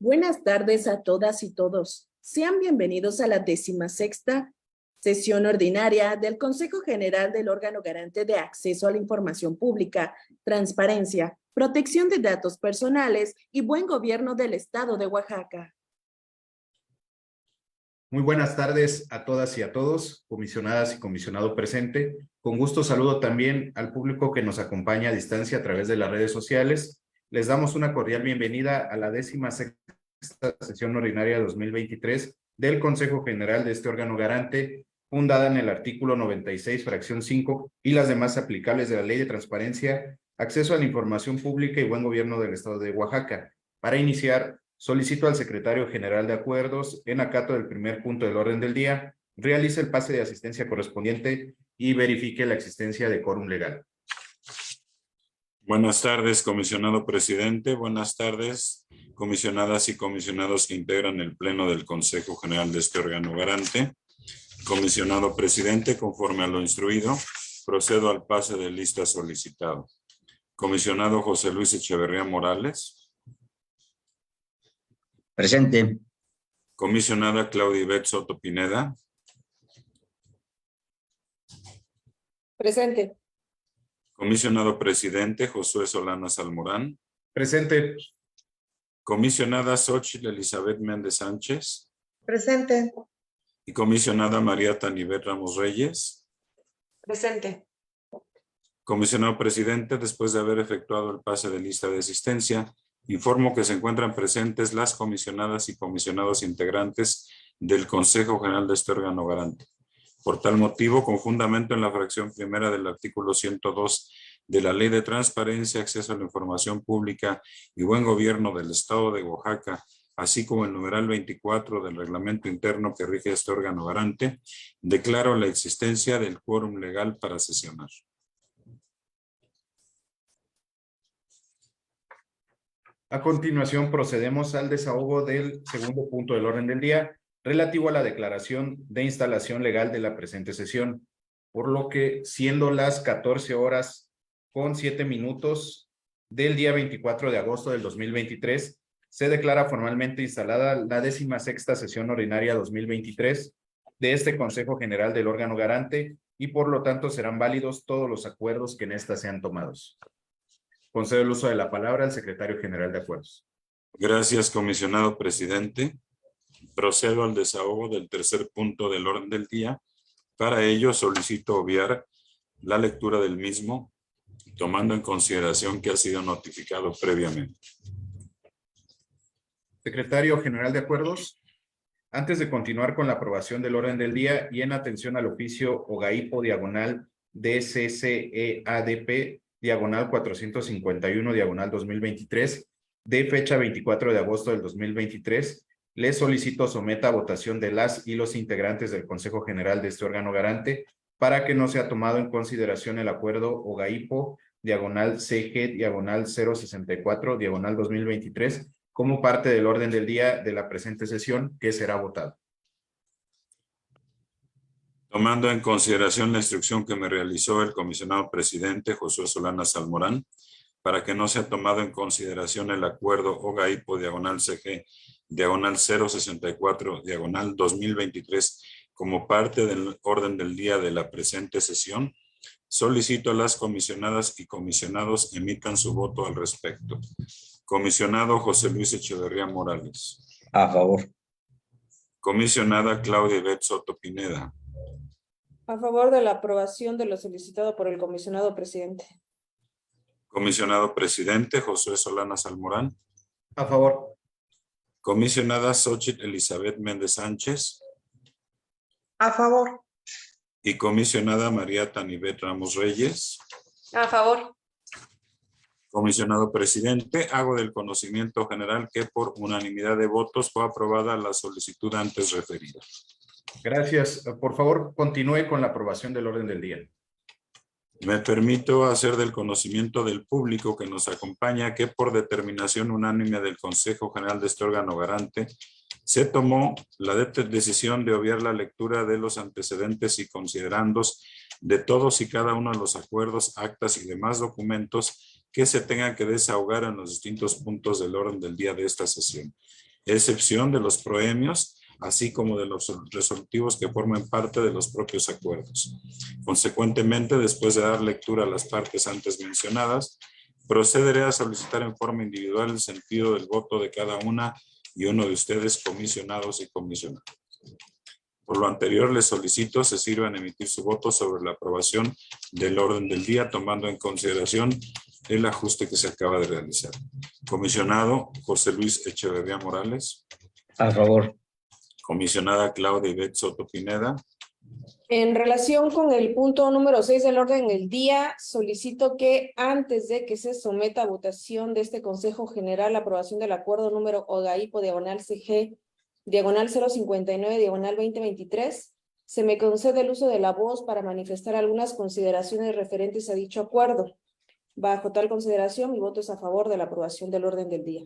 Buenas tardes a todas y todos. Sean bienvenidos a la 16ª sesión ordinaria del Consejo General del órgano garante de acceso a la información pública, transparencia, protección de datos personales y buen gobierno del Estado de Oaxaca. Muy buenas tardes a todas y a todos, comisionadas y comisionado presente. Con gusto saludo también al público que nos acompaña a distancia a través de las redes sociales. Les damos una cordial bienvenida a la 16ª sesión ordinaria 2023 del Consejo General de este órgano garante, fundada en el artículo 96, fracción 5, y las demás aplicables de la Ley de Transparencia, Acceso a la Información Pública y Buen Gobierno del Estado de Oaxaca. Para iniciar, solicito al Secretario General de Acuerdos, en acato del primer punto del orden del día, realice el pase de asistencia correspondiente y verifique la existencia de quórum legal. Buenas tardes, comisionado presidente. Buenas tardes, comisionadas y comisionados que integran el Pleno del Consejo General de este órgano garante. Comisionado presidente, conforme a lo instruido, procedo al pase de lista solicitado. Comisionado José Luis Echeverría Morales. Presente. Comisionada Claudia Ivette Soto Pineda. Presente. Comisionado presidente Josué Solana Salmorán. Presente. Comisionada Xochitl Elizabeth Méndez Sánchez. Presente. Y comisionada María Tanibet Ramos Reyes. Presente. Comisionado presidente, después de haber efectuado el pase de lista de asistencia, informo que se encuentran presentes las comisionadas y comisionados integrantes del Consejo General de este órgano garante. Por tal motivo, con fundamento en la fracción primera del artículo 102 de la Ley de Transparencia, Acceso a la Información Pública y Buen Gobierno del Estado de Oaxaca, así como el numeral 24 del reglamento interno que rige este órgano garante, declaro la existencia del quórum legal para sesionar. A continuación, procedemos al desahogo del segundo punto del orden del día, relativo a la declaración de instalación legal de la presente sesión, por lo que, siendo las 14 horas con 7 minutos del día 24 de agosto del 2023, se declara formalmente instalada la 16ª sesión ordinaria 2023 de este Consejo General del órgano garante y por lo tanto serán válidos todos los acuerdos que en esta sean tomados. Concedo el uso de la palabra al Secretario General de Acuerdos. Gracias, comisionado presidente. Procedo al desahogo del tercer punto del orden del día. Para ello solicito obviar la lectura del mismo, tomando en consideración que ha sido notificado previamente. Secretario General de Acuerdos, antes de continuar con la aprobación del orden del día y en atención al oficio OGAIPO diagonal DCCEADP diagonal 451 diagonal 2023 de fecha 24 de agosto del 2023, le solicito someta a votación de las y los integrantes del Consejo General de este órgano garante para que no sea tomado en consideración el acuerdo OGAIPO diagonal CG diagonal 064 diagonal 2023 como parte del orden del día de la presente sesión que será votado. Tomando en consideración la instrucción que me realizó el comisionado presidente Josué Solana Salmorán, para que no sea tomado en consideración el acuerdo OGAIPO diagonal CG diagonal 064 diagonal 2023 como parte del orden del día de la presente sesión, solicito a las comisionadas y comisionados emitan su voto al respecto. Comisionado José Luis Echeverría Morales. A favor. Comisionada Claudia Ivette Soto Pineda. A favor de la aprobación de lo solicitado por el comisionado presidente. Comisionado presidente Josué Solana Salmorán. A favor. Comisionada Xochitl Elizabeth Méndez Sánchez. A favor. Y comisionada María Tanibet Ramos Reyes. A favor. Comisionado presidente, hago del conocimiento general que por unanimidad de votos fue aprobada la solicitud antes referida. Gracias. Por favor, continúe con la aprobación del orden del día. Me permito hacer del conocimiento del público que nos acompaña que por determinación unánime del Consejo General de este órgano garante se tomó la decisión de obviar la lectura de los antecedentes y considerandos de todos y cada uno de los acuerdos, actas y demás documentos que se tengan que desahogar en los distintos puntos del orden del día de esta sesión. excepción de los proemios, así como de los resolutivos que formen parte de los propios acuerdos. Consecuentemente, después de dar lectura a las partes antes mencionadas, procederé a solicitar en forma individual el sentido del voto de cada una y uno de ustedes, comisionados y comisionadas. Por lo anterior, les solicito se sirvan a emitir su voto sobre la aprobación del orden del día, tomando en consideración el ajuste que se acaba de realizar. Comisionado José Luis Echeverría Morales. A favor. Comisionada Claudia Ivette Soto Pineda. En relación con el punto número 6 del orden del día, solicito que antes de que se someta a votación de este Consejo General la aprobación del acuerdo número OGAIPO/CG /059/2023, se me concede el uso de la voz para manifestar algunas consideraciones referentes a dicho acuerdo. Bajo tal consideración, mi voto es a favor de la aprobación del orden del día.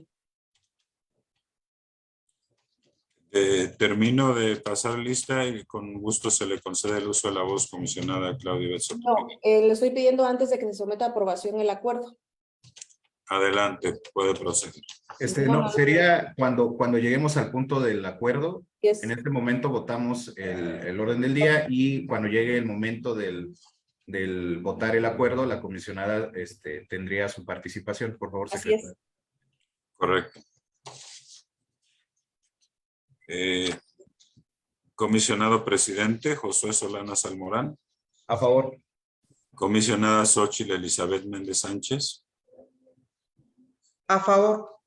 Termino de pasar lista y con gusto se le concede el uso de la voz, comisionada Claudia Ivette Soto. No, le estoy pidiendo antes de que se someta a aprobación el acuerdo. Adelante, puede proceder. No, sería cuando lleguemos al punto del acuerdo. Yes. En este momento votamos el orden del día y cuando llegue el momento del votar el acuerdo, la comisionada tendría su participación. Por favor, Así secretario. es. Correcto. Comisionado presidente Josué Solana Salmorán. A favor. Comisionada Xóchitl Elizabeth Méndez Sánchez. A favor.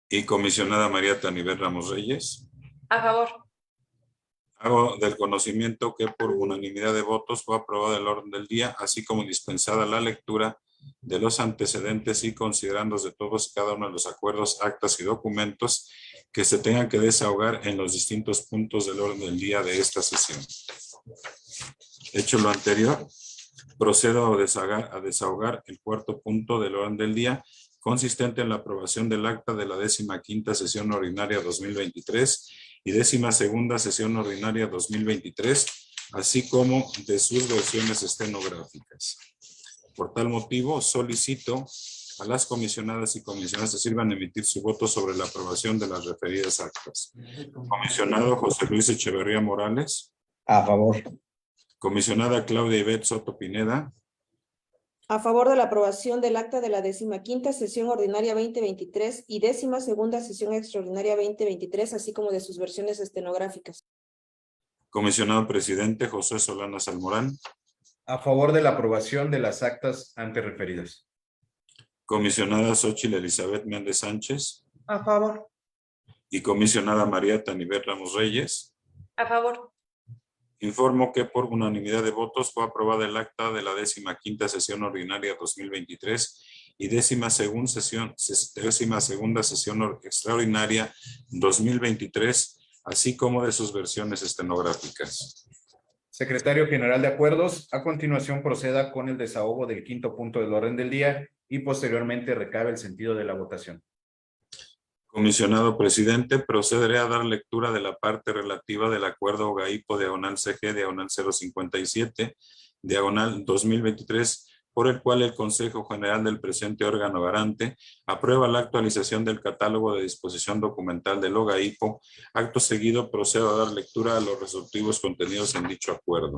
Y comisionada María Tanibel Ramos Reyes. A favor. Hago del conocimiento que por unanimidad de votos fue aprobado el orden del día, así como dispensada la lectura de los antecedentes y considerándose todos y cada uno de los acuerdos, actas y documentos que se tengan que desahogar en los distintos puntos del orden del día de esta sesión. Hecho lo anterior, procedo a desahogar el cuarto punto del orden del día, consistente en la aprobación del acta de la 15ª sesión ordinaria 2023 y 12ª sesión ordinaria 2023, así como de sus versiones estenográficas. Por tal motivo, solicito a las comisionadas y comisionados que sirvan a emitir su voto sobre la aprobación de las referidas actas. Comisionado José Luis Echeverría Morales. A favor. Comisionada Claudia Ivette Soto Pineda. A favor de la aprobación del acta de la 15ª sesión ordinaria 2023 y 12ª sesión extraordinaria 2023, así como de sus versiones estenográficas. Comisionado presidente José Solana Salmorán. A favor de la aprobación de las actas antes referidas. Comisionada Xóchitl Elizabeth Méndez Sánchez. A favor. Y comisionada María Tanibel Ramos Reyes. A favor. Informo que por unanimidad de votos fue aprobada el acta de la 15ª sesión ordinaria 2023 y 12ª sesión extraordinaria 2023, así como de sus versiones estenográficas. Secretario General de Acuerdos, a continuación proceda con el desahogo del quinto punto del orden del día y posteriormente recabe el sentido de la votación. Comisionado presidente, procederé a dar lectura de la parte relativa del acuerdo OGAIPO/CG/057/2023, por el cual el Consejo General del presente órgano garante aprueba la actualización del catálogo de disposición documental del OGAIPO. Acto seguido procedo a dar lectura a los resolutivos contenidos en dicho acuerdo.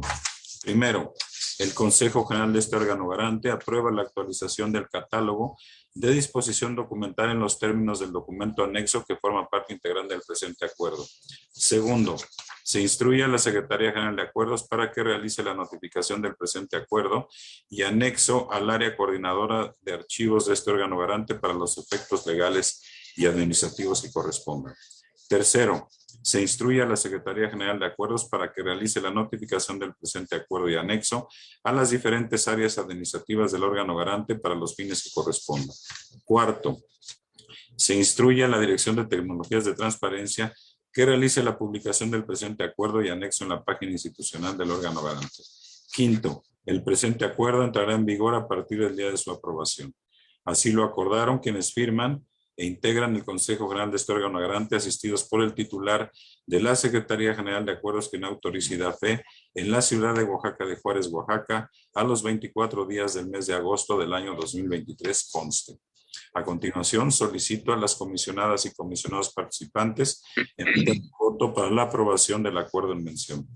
Primero, el Consejo General de este órgano garante aprueba la actualización del catálogo de disposición documental en los términos del documento anexo que forma parte integral del presente acuerdo. Segundo, se instruye a la Secretaría General de Acuerdos para que realice la notificación del presente acuerdo y anexo al área coordinadora de archivos de este órgano garante para los efectos legales y administrativos que correspondan. Tercero, se instruye a la Secretaría General de Acuerdos para que realice la notificación del presente acuerdo y anexo a las diferentes áreas administrativas del órgano garante para los fines que correspondan. Cuarto, se instruye a la Dirección de Tecnologías de Transparencia que realice la publicación del presente acuerdo y anexo en la página institucional del órgano garante. Quinto, el presente acuerdo entrará en vigor a partir del día de su aprobación. Así lo acordaron quienes firman e integran el Consejo General de este órgano garante, asistidos por el titular de la Secretaría General de Acuerdos, quien autoriza y da fe en la ciudad de Oaxaca de Juárez, Oaxaca, a los 24 días del mes de agosto del año 2023 conste. A continuación, solicito a las comisionadas y comisionados participantes emitan su voto para la aprobación del acuerdo en mención.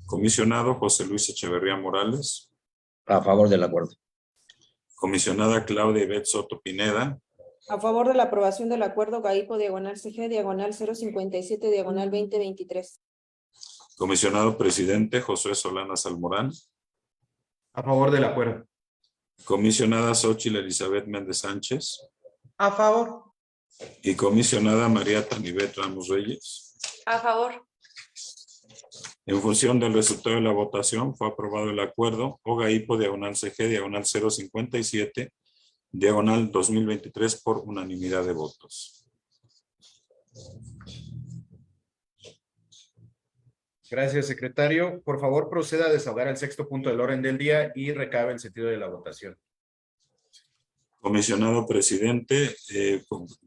Comisionado José Luis Echeverría Morales. A favor del acuerdo. Comisionada Claudia Ivette Soto Pineda. A favor de la aprobación del acuerdo GAIPO /CG /057 /2023. Comisionado presidente Josué Solana Salmorán. A favor del acuerdo. Comisionada Xóchitl Elizabeth Méndez Sánchez. A favor. Y comisionada María Tanibet Ramos Reyes. A favor. En función del resultado de la votación, fue aprobado el acuerdo OGAIPO /CG /057 2023 por unanimidad de votos. Gracias, secretario. Por favor, proceda a desahogar el sexto punto del orden del día y recabe el sentido de la votación. Comisionado presidente,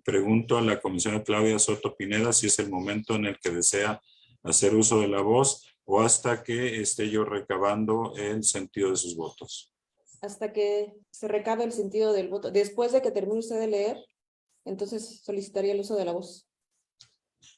pregunto a la comisionada Claudia Soto Pineda si es el momento en el que desea hacer uso de la voz o hasta que esté yo recabando el sentido de sus votos. Hasta que se recabe el sentido del voto. Después de que termine usted de leer, entonces solicitaría el uso de la voz.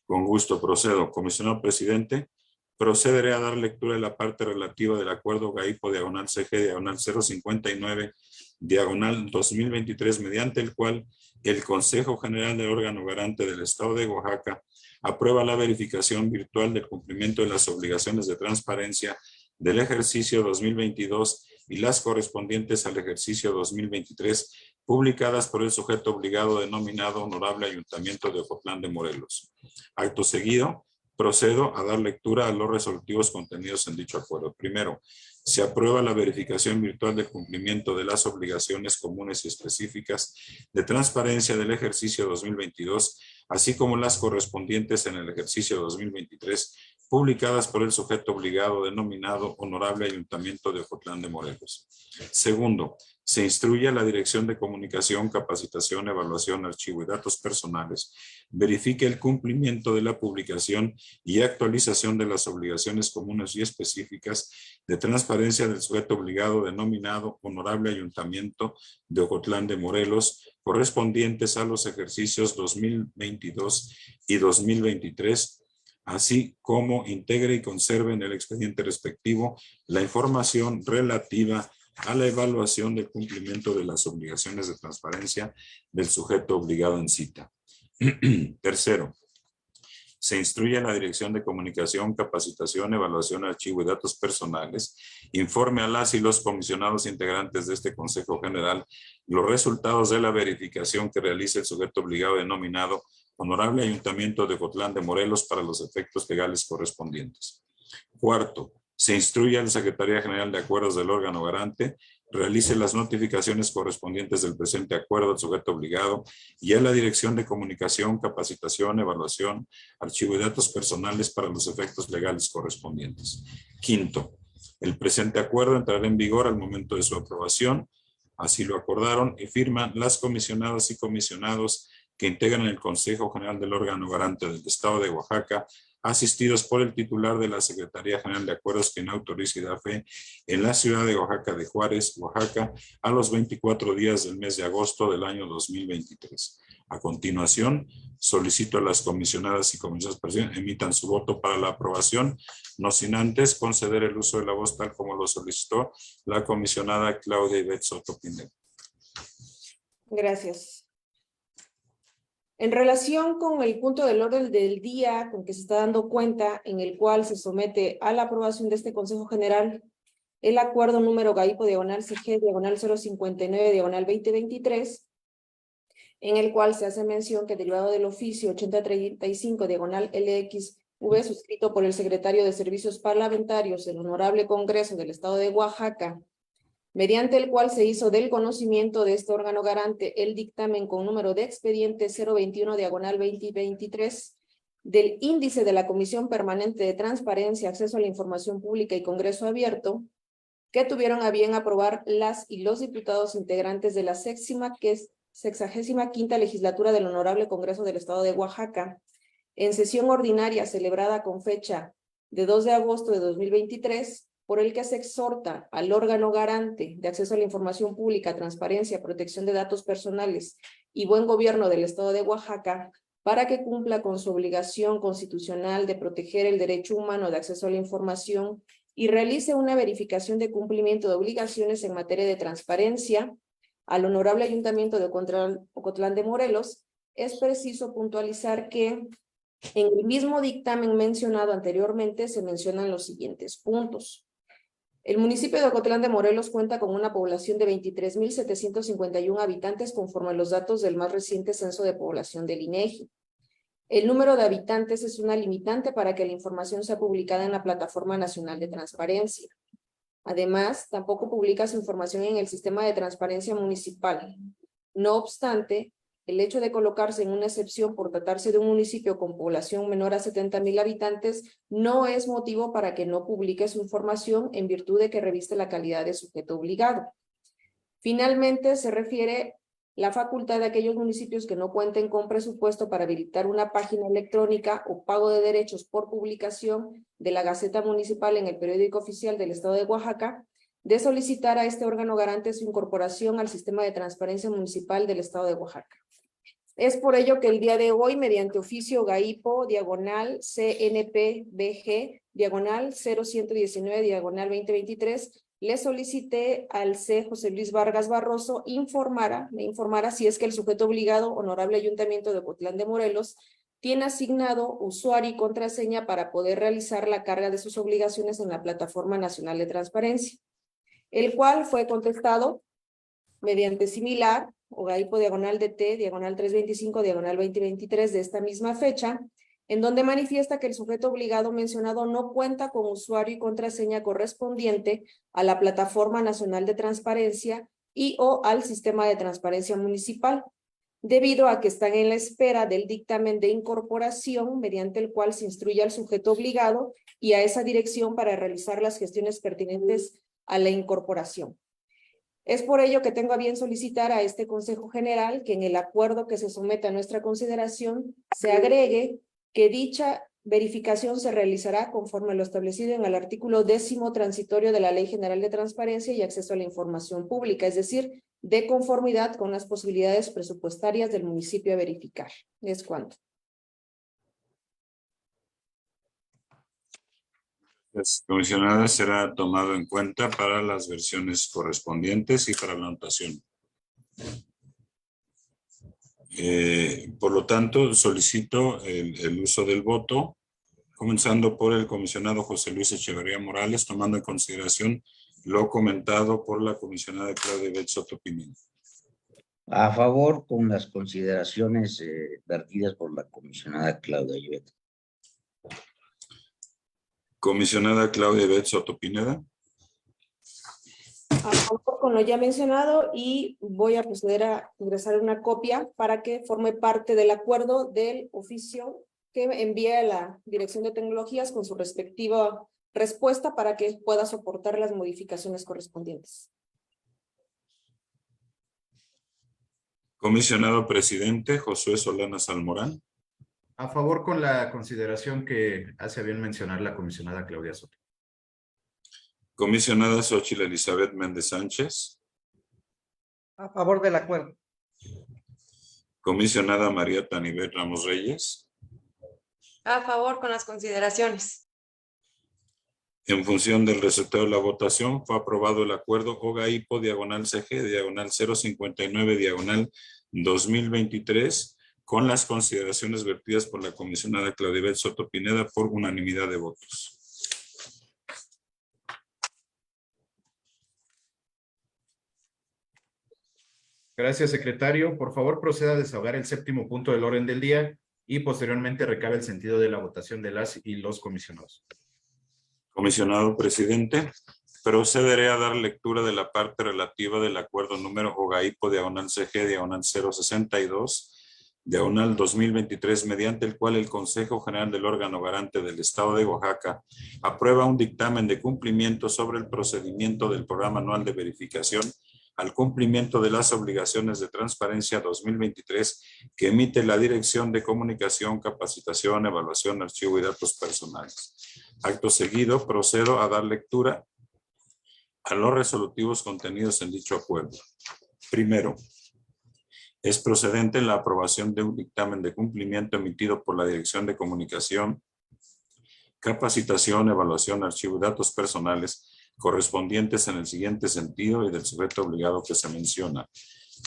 Con gusto procedo. Comisionado presidente, procederé a dar lectura de la parte relativa del acuerdo GAIPO /CG /059 2023, mediante el cual el Consejo General del Órgano Garante del Estado de Oaxaca aprueba la verificación virtual del cumplimiento de las obligaciones de transparencia del ejercicio 2022 y las correspondientes al ejercicio 2023, publicadas por el sujeto obligado denominado Honorable Ayuntamiento de Ocotlán de Morelos. Acto seguido, procedo a dar lectura a los resolutivos contenidos en dicho acuerdo. Primero, se aprueba la verificación virtual del cumplimiento de las obligaciones comunes y específicas de transparencia del ejercicio 2022, así como las correspondientes en el ejercicio 2023, publicadas por el sujeto obligado denominado Honorable Ayuntamiento de Ocotlán de Morelos. Segundo, se instruye a la Dirección de Comunicación, Capacitación, Evaluación, Archivo y Datos Personales, verifique el cumplimiento de la publicación y actualización de las obligaciones comunes y específicas de transparencia del sujeto obligado denominado Honorable Ayuntamiento de Ocotlán de Morelos, correspondientes a los ejercicios 2022 y 2023, así como integre y conserve en el expediente respectivo la información relativa a la evaluación del cumplimiento de las obligaciones de transparencia del sujeto obligado en cita. Tercero, se instruye a la Dirección de Comunicación, Capacitación, Evaluación, Archivo y Datos Personales, informe a las y los comisionados integrantes de este Consejo General los resultados de la verificación que realice el sujeto obligado denominado Honorable Ayuntamiento de Ocotlán de Morelos para los efectos legales correspondientes. Cuarto, se instruye a la Secretaría General de Acuerdos del órgano garante, realice las notificaciones correspondientes del presente acuerdo al sujeto obligado y a la Dirección de Comunicación, Capacitación, Evaluación, Archivo y Datos Personales para los efectos legales correspondientes. Quinto, el presente acuerdo entrará en vigor al momento de su aprobación, así lo acordaron y firman las comisionadas y comisionados que integran el Consejo General del órgano garante del Estado de Oaxaca, asistidos por el titular de la Secretaría General de Acuerdos, quien autoriza y da fe en la ciudad de Oaxaca de Juárez, Oaxaca, a los 24 días del mes de agosto del año 2023. A continuación, solicito a las comisionadas y comisionados presidentes emitan su voto para la aprobación, no sin antes conceder el uso de la voz tal como lo solicitó la comisionada Claudia Ivette Soto Pineda. Gracias. En relación con el punto del orden del día con que se está dando cuenta, en el cual se somete a la aprobación de este Consejo General el acuerdo número GAIPO /CG /059 /2023, en el cual se hace mención que derivado del oficio 8035 /LXV suscrito por el secretario de Servicios Parlamentarios del Honorable Congreso del Estado de Oaxaca, mediante el cual se hizo del conocimiento de este órgano garante el dictamen con número de expediente 021/2023 del índice de la Comisión Permanente de Transparencia, Acceso a la Información Pública y Congreso Abierto, que tuvieron a bien aprobar las y los diputados integrantes de la 65ª legislatura del Honorable Congreso del Estado de Oaxaca, en sesión ordinaria celebrada con fecha de 2 de agosto de 2023, por el que se exhorta al órgano garante de acceso a la información pública, transparencia, protección de datos personales y buen gobierno del Estado de Oaxaca para que cumpla con su obligación constitucional de proteger el derecho humano de acceso a la información y realice una verificación de cumplimiento de obligaciones en materia de transparencia al Honorable Ayuntamiento de Ocotlán de Morelos, es preciso puntualizar que en el mismo dictamen mencionado anteriormente se mencionan los siguientes puntos. El municipio de Ocotlán de Morelos cuenta con una población de 23,751 habitantes conforme a los datos del más reciente censo de población del INEGI. El número de habitantes es una limitante para que la información sea publicada en la Plataforma Nacional de Transparencia. Además, tampoco publica su información en el Sistema de Transparencia Municipal. No obstante, el hecho de colocarse en una excepción por tratarse de un municipio con población menor a 70,000 habitantes no es motivo para que no publique su información en virtud de que reviste la calidad de sujeto obligado. Finalmente, se refiere la facultad de aquellos municipios que no cuenten con presupuesto para habilitar una página electrónica o pago de derechos por publicación de la Gaceta Municipal en el periódico oficial del Estado de Oaxaca, de solicitar a este órgano garante su incorporación al Sistema de Transparencia Municipal del Estado de Oaxaca. Es por ello que el día de hoy, mediante oficio GAIPO, diagonal CNPBG, diagonal 0119, diagonal 2023, le solicité al C. José Luis Vargas Barroso me informara si es que el sujeto obligado, Honorable Ayuntamiento de Ocotlán de Morelos, tiene asignado usuario y contraseña para poder realizar la carga de sus obligaciones en la Plataforma Nacional de Transparencia, el cual fue contestado mediante similar, OGAIPO diagonal DT, diagonal 325, diagonal 2023 de esta misma fecha, en donde manifiesta que el sujeto obligado mencionado no cuenta con usuario y contraseña correspondiente a la Plataforma Nacional de Transparencia y o al Sistema de Transparencia Municipal, debido a que están en la espera del dictamen de incorporación mediante el cual se instruye al sujeto obligado y a esa dirección para realizar las gestiones pertinentes a la incorporación. Es por ello que tengo a bien solicitar a este Consejo General que en el acuerdo que se someta a nuestra consideración se agregue que dicha verificación se realizará conforme a lo establecido en el artículo 10º transitorio de la Ley General de Transparencia y Acceso a la Información Pública, es decir, de conformidad con las posibilidades presupuestarias del municipio a verificar. Es cuanto. Comisionada, será tomado en cuenta para las versiones correspondientes y para la anotación. Por lo tanto, solicito el uso del voto, comenzando por el comisionado José Luis Echeverría Morales, tomando en consideración lo comentado por la comisionada Claudia Ivette Soto Pineda. A favor con las consideraciones vertidas por la comisionada Claudia Ivette. Comisionada Claudia Ivette Soto Pineda. A favor con lo ya mencionado y voy a proceder a ingresar una copia para que forme parte del acuerdo del oficio que envíe a la Dirección de Tecnologías con su respectiva respuesta para que pueda soportar las modificaciones correspondientes. Comisionado presidente Josué Solana Salmorán. A favor con la consideración que hace bien mencionar la comisionada Claudia Soto. Comisionada Xóchitl Elizabeth Méndez Sánchez. A favor del acuerdo. Comisionada María Tanibet Ramos Reyes. A favor con las consideraciones. En función del resultado de la votación, fue aprobado el acuerdo OGAIPO diagonal CG diagonal 059 diagonal 2023 con las consideraciones vertidas por la comisionada Claudia Ivette Soto Pineda por unanimidad de votos. Gracias, secretario. Por favor, proceda a desahogar el 7º punto del orden del día y posteriormente recabe el sentido de la votación de las y los comisionados. Comisionado presidente, procederé a dar lectura de la parte relativa del acuerdo número OGAIPO diagonal CG diagonal 062 diagonal 2023, mediante el cual el Consejo General del Órgano Garante del Estado de Oaxaca aprueba un dictamen de cumplimiento sobre el procedimiento del Programa Anual de Verificación al cumplimiento de las obligaciones de transparencia 2023 que emite la Dirección de Comunicación, Capacitación, Evaluación, Archivo y Datos Personales. Acto seguido, procedo a dar lectura a los resolutivos contenidos en dicho acuerdo. Primero, Es procedente la aprobación de un dictamen de cumplimiento emitido por la Dirección de Comunicación, Capacitación, Evaluación, Archivo y Datos Personales correspondientes en el siguiente sentido y del sujeto obligado que se menciona.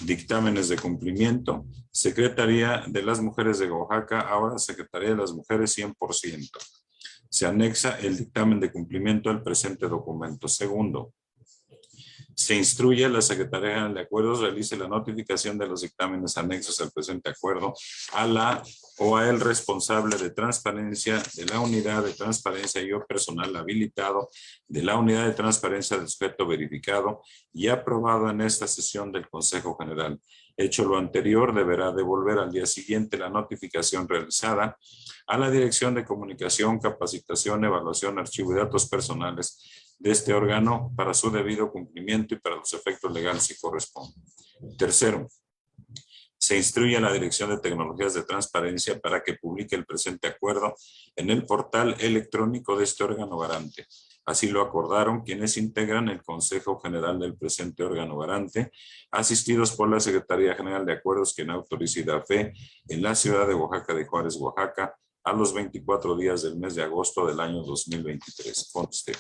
Dictámenes de cumplimiento. Secretaría de las Mujeres de Oaxaca, ahora Secretaría de las Mujeres 100%. Se anexa el dictamen de cumplimiento al presente documento. Segundo, se instruye a la Secretaría General de Acuerdos realice la notificación de los dictámenes anexos al presente acuerdo a la o a el responsable de transparencia de la unidad de transparencia y o personal habilitado de la unidad de transparencia del sujeto verificado y aprobado en esta sesión del Consejo General. Hecho lo anterior, deberá devolver al día siguiente la notificación realizada a la Dirección de Comunicación, Capacitación, Evaluación, Archivo y Datos Personales de este órgano para su debido cumplimiento y para los efectos legales que corresponden. Tercero, se instruye a la Dirección de Tecnologías de Transparencia para que publique el presente acuerdo en el portal electrónico de este órgano garante. Así lo acordaron quienes integran el Consejo General del presente órgano garante, asistidos por la Secretaría General de Acuerdos, quien autoriza y da fe en la ciudad de Oaxaca de Juárez, Oaxaca, a los 24 días del mes de agosto del año 2023. Conste.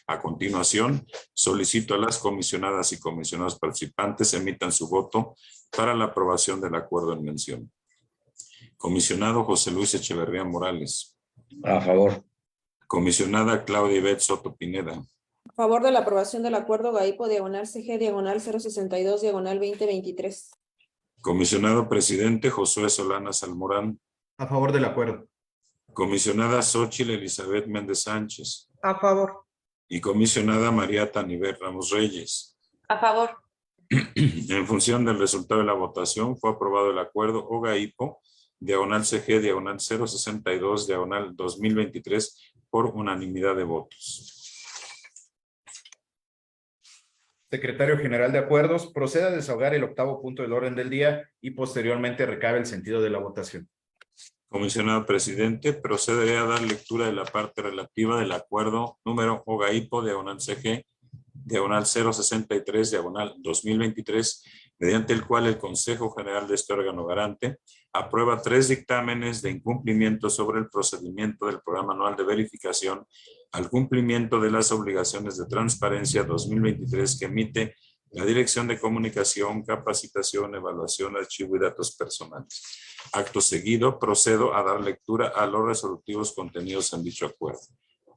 A continuación, solicito a las comisionadas y comisionados participantes emitan su voto para la aprobación del acuerdo en mención. Comisionado José Luis Echeverría Morales. A favor. Comisionada Claudia Ivette Soto Pineda. A favor de la aprobación del acuerdo GAIPO /CG /062/2023. Comisionado presidente Josué Solana Salmorán. A favor del acuerdo. Comisionada Xóchitl Elizabeth Méndez Sánchez. A favor. Y comisionada María Tanibet Ramos Reyes. A favor. En función del resultado de la votación, fue aprobado el acuerdo OGAIPO /CG /062/2023 por unanimidad de votos. Secretario General de Acuerdos, proceda a desahogar el octavo punto del orden del día y posteriormente recabe el sentido de la votación. Comisionado presidente, procederé a dar lectura de la parte relativa del acuerdo número OGAIPO /CG /063/2023, mediante el cual el Consejo General de este órgano garante aprueba 3 dictámenes de incumplimiento sobre el procedimiento del Programa Anual de Verificación al cumplimiento de las obligaciones de transparencia 2023 que emite la Dirección de Comunicación, Capacitación, Evaluación, Archivo y Datos Personales. Acto seguido, procedo a dar lectura a los resolutivos contenidos en dicho acuerdo.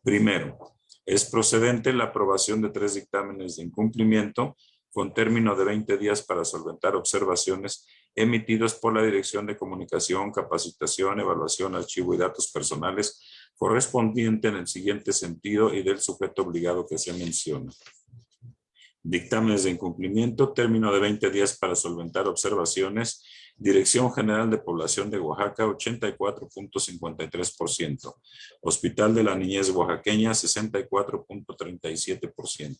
Primero, es procedente la aprobación de 3 dictámenes de incumplimiento con término de 20 días para solventar observaciones emitidos por la Dirección de Comunicación, Capacitación, Evaluación, Archivo y Datos Personales correspondiente en el siguiente sentido y del sujeto obligado que se menciona. Dictámenes de incumplimiento, término de 20 días para solventar observaciones. Dirección General de Población de Oaxaca, 84.53%. Hospital de la Niñez Oaxaqueña, 64.37%.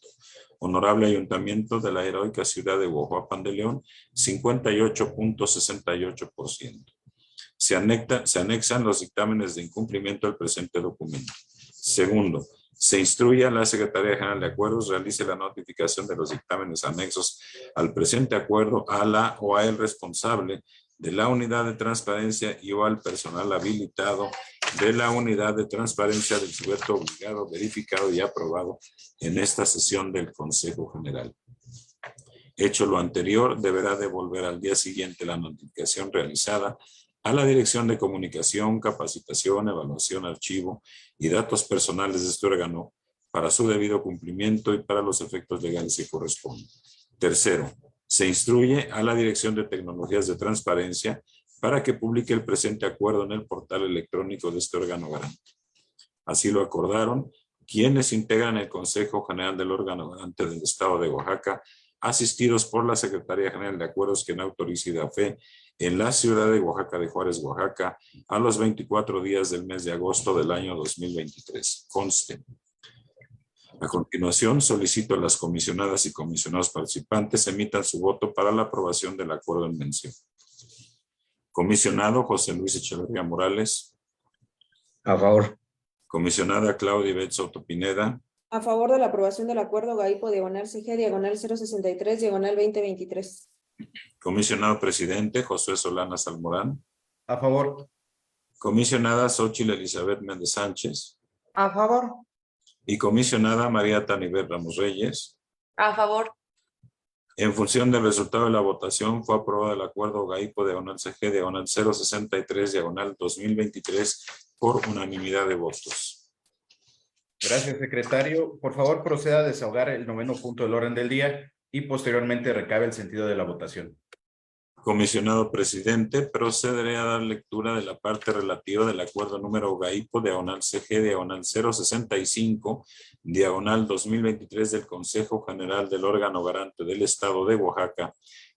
Honorable Ayuntamiento de la Heroica Ciudad de Oaxapan de León, 58.68%. Se anexan los dictámenes de incumplimiento al presente documento. Segundo, se instruye a la Secretaría General de Acuerdos realice la notificación de los dictámenes anexos al presente acuerdo a la o a el responsable de la unidad de transparencia y o al personal habilitado de la unidad de transparencia del sujeto obligado, verificado y aprobado en esta sesión del Consejo General. Hecho lo anterior, deberá devolver al día siguiente la notificación realizada a la Dirección de Comunicación, Capacitación, Evaluación, Archivo y Datos Personales de este órgano para su debido cumplimiento y para los efectos legales que corresponden. Tercero, se instruye a la Dirección de Tecnologías de Transparencia para que publique el presente acuerdo en el portal electrónico de este órgano garante. Así lo acordaron quienes integran el Consejo General del órgano garante del Estado de Oaxaca, asistidos por la Secretaría General de Acuerdos, quien autoriza y da fe en la ciudad de Oaxaca de Juárez, Oaxaca, a los 24 días del mes de agosto del año 2023. Conste. A continuación, solicito a las comisionadas y comisionados participantes emitan su voto para la aprobación del acuerdo en mención. Comisionado José Luis Echeverría Morales. A favor. Comisionada Claudia Ivette Soto Pineda. A favor de la aprobación del acuerdo GAIPO /CG /063/2023. Comisionado presidente Josué Solana Salmorán. A favor. Comisionada Xóchitl Elizabeth Méndez Sánchez. A favor. Y comisionada María Tanibet Ramos Reyes. A favor. En función del resultado de la votación, fue aprobado el acuerdo GAIPO diagonal CG diagonal 063 diagonal 2023 por unanimidad de votos. Gracias, secretario. Por favor, proceda a desahogar el 9º punto del orden del día y posteriormente recabe el sentido de la votación. Comisionado presidente, procederé a dar lectura de la parte relativa del acuerdo número GAIPO diagonal CG diagonal 065 diagonal 2023 del Consejo General del órgano garante del Estado de Oaxaca,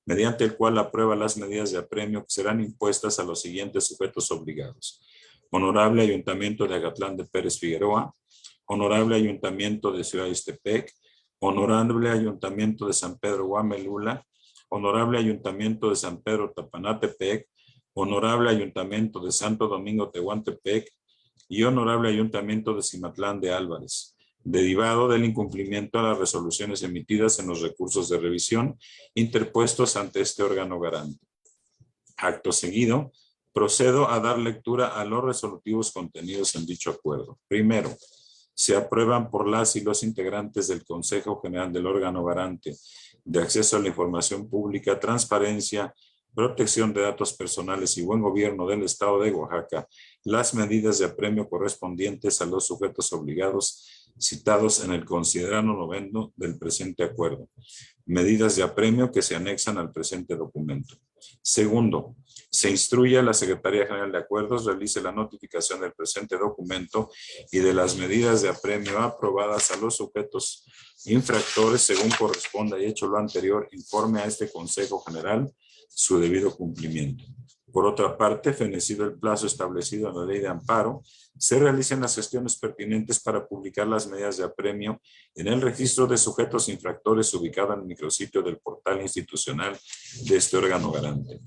mediante el cual aprueba las medidas de apremio que serán impuestas a los siguientes sujetos obligados: Honorable Ayuntamiento de Agatlán de Pérez Figueroa, Honorable Ayuntamiento de Ciudad Ixtepec, Honorable Ayuntamiento de San Pedro Guamelula, Honorable Ayuntamiento de San Pedro Tapanatepec, Honorable Ayuntamiento de Santo Domingo Tehuantepec y Honorable Ayuntamiento de Cimatlán de Álvarez, derivado del incumplimiento a las resoluciones emitidas en los recursos de revisión interpuestos ante este órgano garante. Acto seguido, procedo a dar lectura a los resolutivos contenidos en dicho acuerdo. Primero, se aprueban por las y los integrantes del Consejo General del órgano garante de acceso a la información pública, transparencia, protección de datos personales y buen gobierno del Estado de Oaxaca las medidas de apremio correspondientes a los sujetos obligados citados en el considerando noveno del presente acuerdo. Medidas de apremio que se anexan al presente documento. Segundo, se instruye a la Secretaría General de Acuerdos realice la notificación del presente documento y de las medidas de apremio aprobadas a los sujetos infractores según corresponda y hecho lo anterior, informe a este Consejo General su debido cumplimiento. Por otra parte, fenecido el plazo establecido en la Ley de Amparo, se realicen las gestiones pertinentes para publicar las medidas de apremio en el registro de sujetos infractores ubicado en el micrositio del portal institucional de este órgano garante.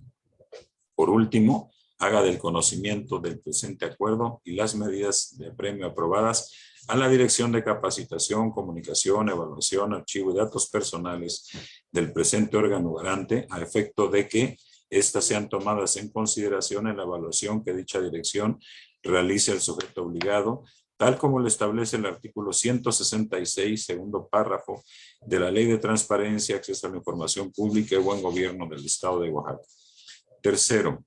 Por último, haga del conocimiento del presente acuerdo y las medidas de apremio aprobadas a la Dirección de Capacitación, Comunicación, Evaluación, Archivo y Datos Personales del presente órgano garante, a efecto de que éstas sean tomadas en consideración en la evaluación que dicha dirección realice al sujeto obligado, tal como lo establece el artículo 166, segundo párrafo, de la Ley de Transparencia, Acceso a la Información Pública y Buen Gobierno del Estado de Oaxaca. Tercero,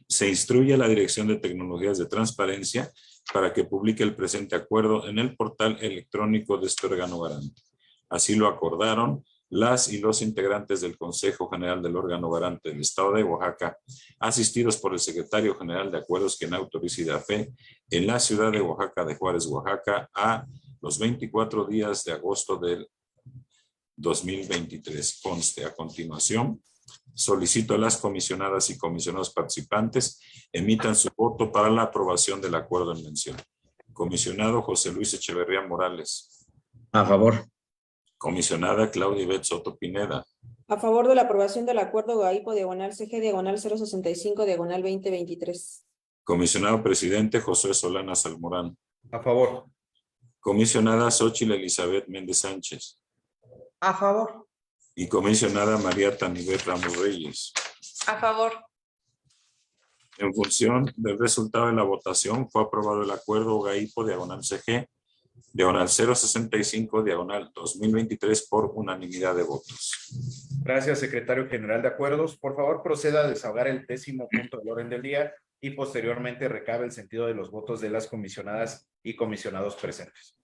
se instruye a la Dirección de Tecnologías de Transparencia para que publique el presente acuerdo en el portal electrónico de este órgano garante. Así lo acordaron las y los integrantes del Consejo General del órgano garante del Estado de Oaxaca, asistidos por el Secretario General de Acuerdos, quien autoriza y da fe en la ciudad de Oaxaca de Juárez, Oaxaca, a los 24 días de agosto del 2023. Conste a continuación. Solicito a las comisionadas y comisionados participantes emitan su voto para la aprobación del acuerdo en mención. Comisionado José Luis Echeverría Morales. A favor. Comisionada Claudia Ivette Soto Pineda. A favor de la aprobación del acuerdo GAIPO diagonal CG diagonal 065 diagonal 2023. Comisionado presidente Josué Solana Salmorán. A favor. Comisionada Xóchitl Elizabeth Méndez Sánchez. A favor. Y comisionada María Tanibet Ramos Reyes. A favor. En función del resultado de la votación, fue aprobado el acuerdo GAIPO diagonal CG diagonal 065 diagonal 2023 por unanimidad de votos. Gracias, secretario general de Acuerdos. Por favor, proceda a desahogar el 10º punto del orden del día y posteriormente recabe el sentido de los votos de las comisionadas y comisionados presentes.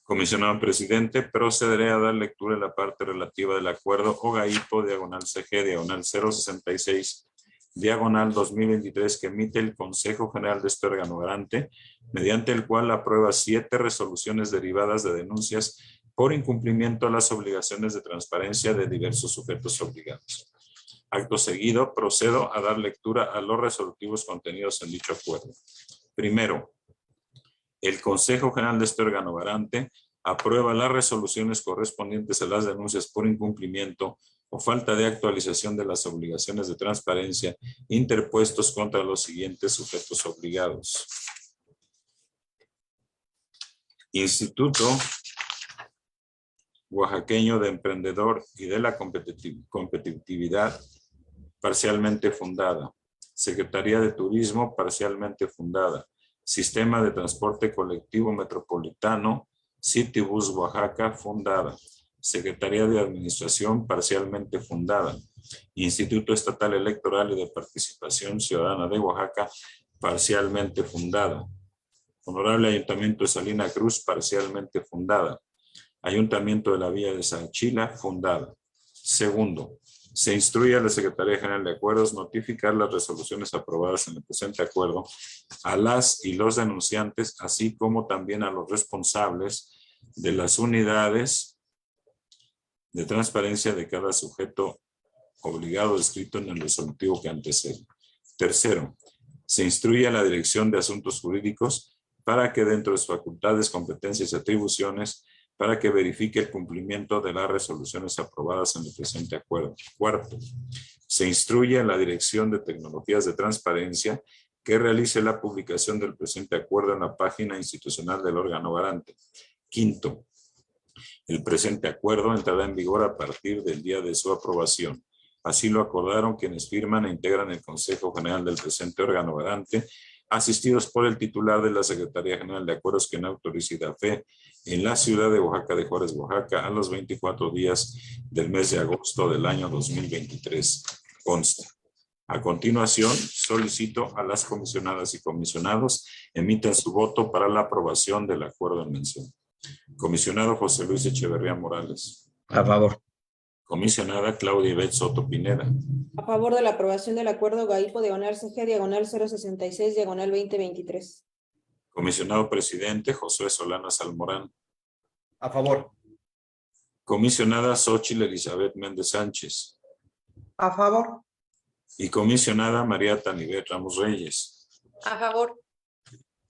Comisionado presidente, procederé a dar lectura de la parte relativa del acuerdo OGAIPO diagonal CG diagonal 066 diagonal 2023 que emite el Consejo General de este órgano garante, mediante el cual aprueba 7 resoluciones derivadas de denuncias por incumplimiento a las obligaciones de transparencia de diversos sujetos obligados. Acto seguido, procedo a dar lectura a los resolutivos contenidos en dicho acuerdo. Primero, el Consejo General de este órgano garante aprueba las resoluciones correspondientes a las denuncias por incumplimiento o falta de actualización de las obligaciones de transparencia interpuestos contra los siguientes sujetos obligados. Instituto oaxaqueño de emprendedor y de la competitividad, parcialmente fundada. Secretaría de Turismo, parcialmente fundada. Sistema de Transporte Colectivo Metropolitano, Citibus Oaxaca, fundada. Secretaría de Administración, parcialmente fundada. Instituto Estatal Electoral y de Participación Ciudadana de Oaxaca, parcialmente fundada. Honorable Ayuntamiento de Salina Cruz, parcialmente fundada. Ayuntamiento de la Villa de Sanchila, fundada. Segundo, se instruye a la Secretaría General de Acuerdos notificar las resoluciones aprobadas en el presente acuerdo a las y los denunciantes, así como también a los responsables de las unidades de transparencia de cada sujeto obligado descrito en el resolutivo que antecede. Tercero, se instruye a la Dirección de Asuntos Jurídicos para que dentro de sus facultades, competencias y atribuciones, para que verifique el cumplimiento de las resoluciones aprobadas en el presente acuerdo. Cuarto, se instruye a la Dirección de Tecnologías de Transparencia que realice la publicación del presente acuerdo en la página institucional del órgano garante. Quinto, el presente acuerdo entrará en vigor a partir del día de su aprobación. Así lo acordaron quienes firman e integran el Consejo General del presente órgano garante, asistidos por el titular de la Secretaría General de Acuerdos, quien autoriza y da fe en la ciudad de Oaxaca de Juárez, Oaxaca, a los 24 días del mes de agosto del año 2023. Consta. A continuación, solicito a las comisionadas y comisionados emitan su voto para la aprobación del acuerdo en mención. Comisionado José Luis Echeverría Morales. A favor. Comisionada Claudia Ivette Soto Pineda. A favor de la aprobación del acuerdo GAIPO /CG /066/2023. Comisionado Presidente Josué Solana Salmorán. A favor. Comisionada Xóchitl Elizabeth Méndez Sánchez. A favor. Y comisionada María Tanibet Ramos Reyes. A favor.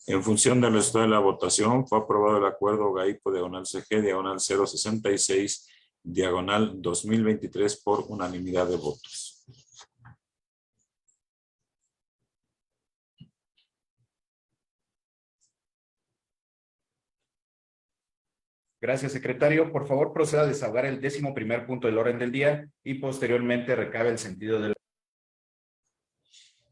En función del resultado de la votación, fue aprobado el acuerdo GAIPO /CG /066/2023 por unanimidad de votos. Gracias, secretario. Por favor, proceda a desahogar el 11º punto del orden del día y posteriormente recabe el sentido del...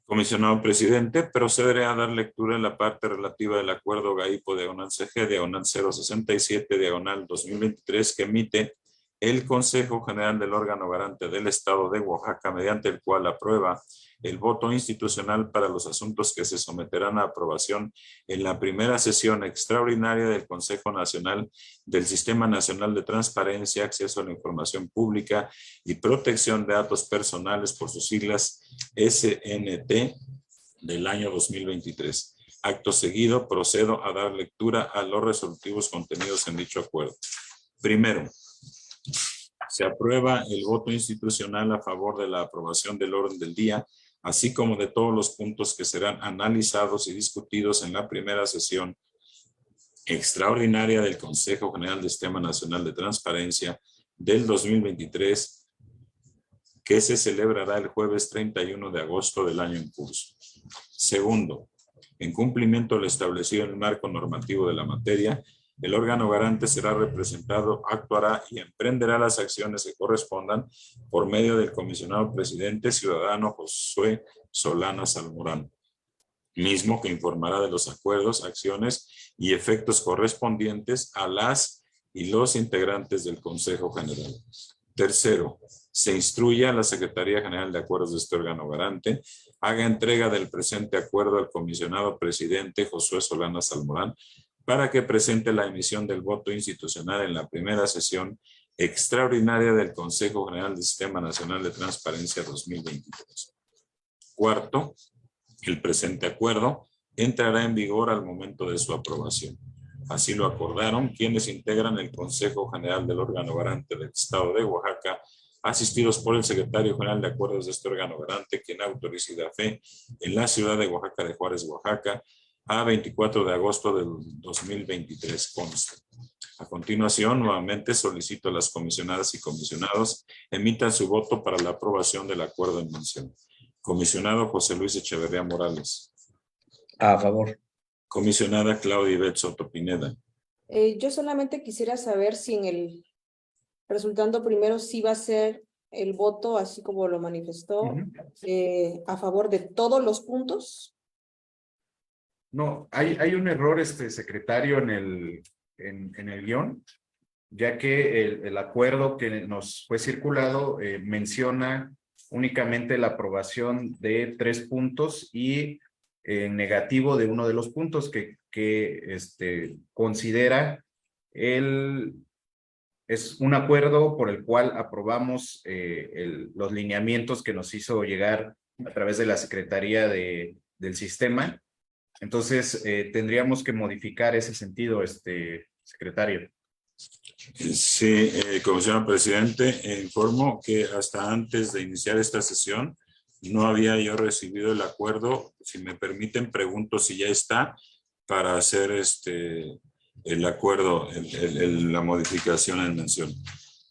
Comisionado Presidente, procederé a dar lectura en la parte relativa del acuerdo GAIPO /CG /067/2023 que emite el Consejo General del órgano garante del Estado de Oaxaca, mediante el cual aprueba el voto institucional para los asuntos que se someterán a aprobación en la primera sesión extraordinaria del Consejo Nacional del Sistema Nacional de Transparencia, Acceso a la Información Pública y Protección de Datos Personales, por sus siglas SNT, del año 2023. Acto seguido, procedo a dar lectura a los resolutivos contenidos en dicho acuerdo. Primero, se aprueba el voto institucional a favor de la aprobación del orden del día, así como de todos los puntos que serán analizados y discutidos en la primera sesión extraordinaria del Consejo General del Sistema Nacional de Transparencia del 2023, que se celebrará el jueves 31 de agosto del año en curso. Segundo, en cumplimiento de lo establecido en el marco normativo de la materia, el órgano garante será representado, actuará y emprenderá las acciones que correspondan por medio del comisionado presidente ciudadano Josué Solana Salmorán, mismo que informará de los acuerdos, acciones y efectos correspondientes a las y los integrantes del Consejo General. Tercero, se instruye a la Secretaría General de Acuerdos de este órgano garante, haga entrega del presente acuerdo al comisionado presidente Josué Solana Salmorán, para que presente la emisión del voto institucional en la primera sesión extraordinaria del Consejo General del Sistema Nacional de Transparencia 2023. Cuarto, el presente acuerdo entrará en vigor al momento de su aprobación. Así lo acordaron quienes integran el Consejo General del órgano garante del Estado de Oaxaca, asistidos por el Secretario General de Acuerdos de este órgano garante, quien autoriza y da fe en la ciudad de Oaxaca de Juárez, Oaxaca, a 24 de agosto del 2023 consta. A continuación, nuevamente solicito a las comisionadas y comisionados emitan su voto para la aprobación del acuerdo en mención. Comisionado José Luis Echeverría Morales. A favor. Comisionada Claudia Ivette Soto Pineda. Yo solamente quisiera saber si en el resultando primero sí va a ser el voto, así como lo manifestó, a favor de todos los puntos. No, hay un error, secretario, en el guión, ya que el acuerdo que nos fue circulado menciona únicamente la aprobación de 3 puntos y negativo de uno de los puntos que considera es un acuerdo por el cual aprobamos los lineamientos que nos hizo llegar a través de la Secretaría del Sistema. Entonces, tendríamos que modificar ese sentido, secretario. Sí, comisionado presidente, informo que hasta antes de iniciar esta sesión no había yo recibido el acuerdo. Si me permiten, pregunto si ya está para hacer el acuerdo, la modificación en mención.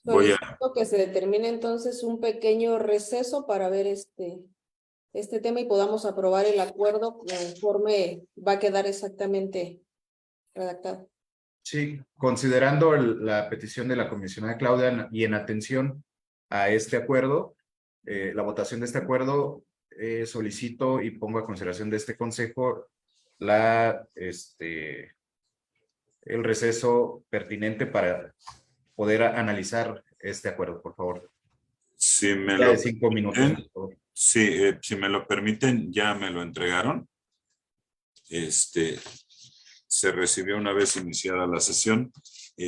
Voy a... Solicito que se determine entonces un pequeño receso para ver este tema y podamos aprobar el acuerdo conforme va a quedar exactamente redactado. Sí, considerando la petición de la comisionada Claudia y en atención a este acuerdo, la votación de este acuerdo, solicito y pongo a consideración de este consejo el receso pertinente para poder analizar este acuerdo, por favor. Si me Ya lo de 5 minutos, por favor. Sí, si me lo permiten, ya me lo entregaron. Se recibió una vez iniciada la sesión.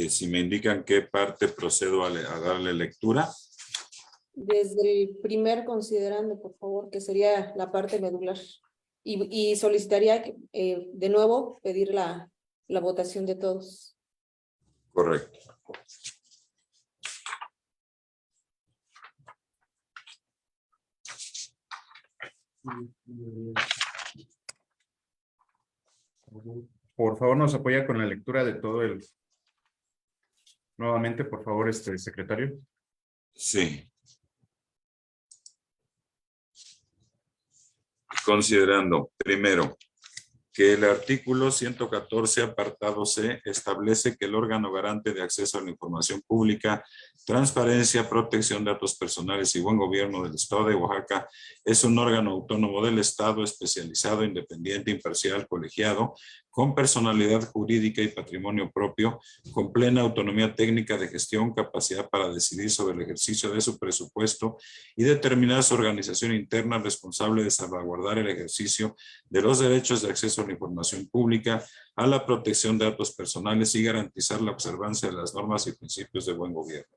Si me indican qué parte procedo a darle lectura. Desde el primer considerando, por favor, que sería la parte medular. Y solicitaría de nuevo pedir la votación de todos. Correcto. Por favor, nos apoya con la lectura de todo el... Nuevamente, por favor, secretario. Sí. Considerando, primero, que el artículo 114, apartado C, establece que el órgano garante de acceso a la información pública, transparencia, protección de datos personales y buen gobierno del Estado de Oaxaca es un órgano autónomo del Estado especializado, independiente, imparcial, colegiado, con personalidad jurídica y patrimonio propio, con plena autonomía técnica de gestión, capacidad para decidir sobre el ejercicio de su presupuesto y determinar su organización interna, responsable de salvaguardar el ejercicio de los derechos de acceso a la información pública, a la protección de datos personales y garantizar la observancia de las normas y principios de buen gobierno,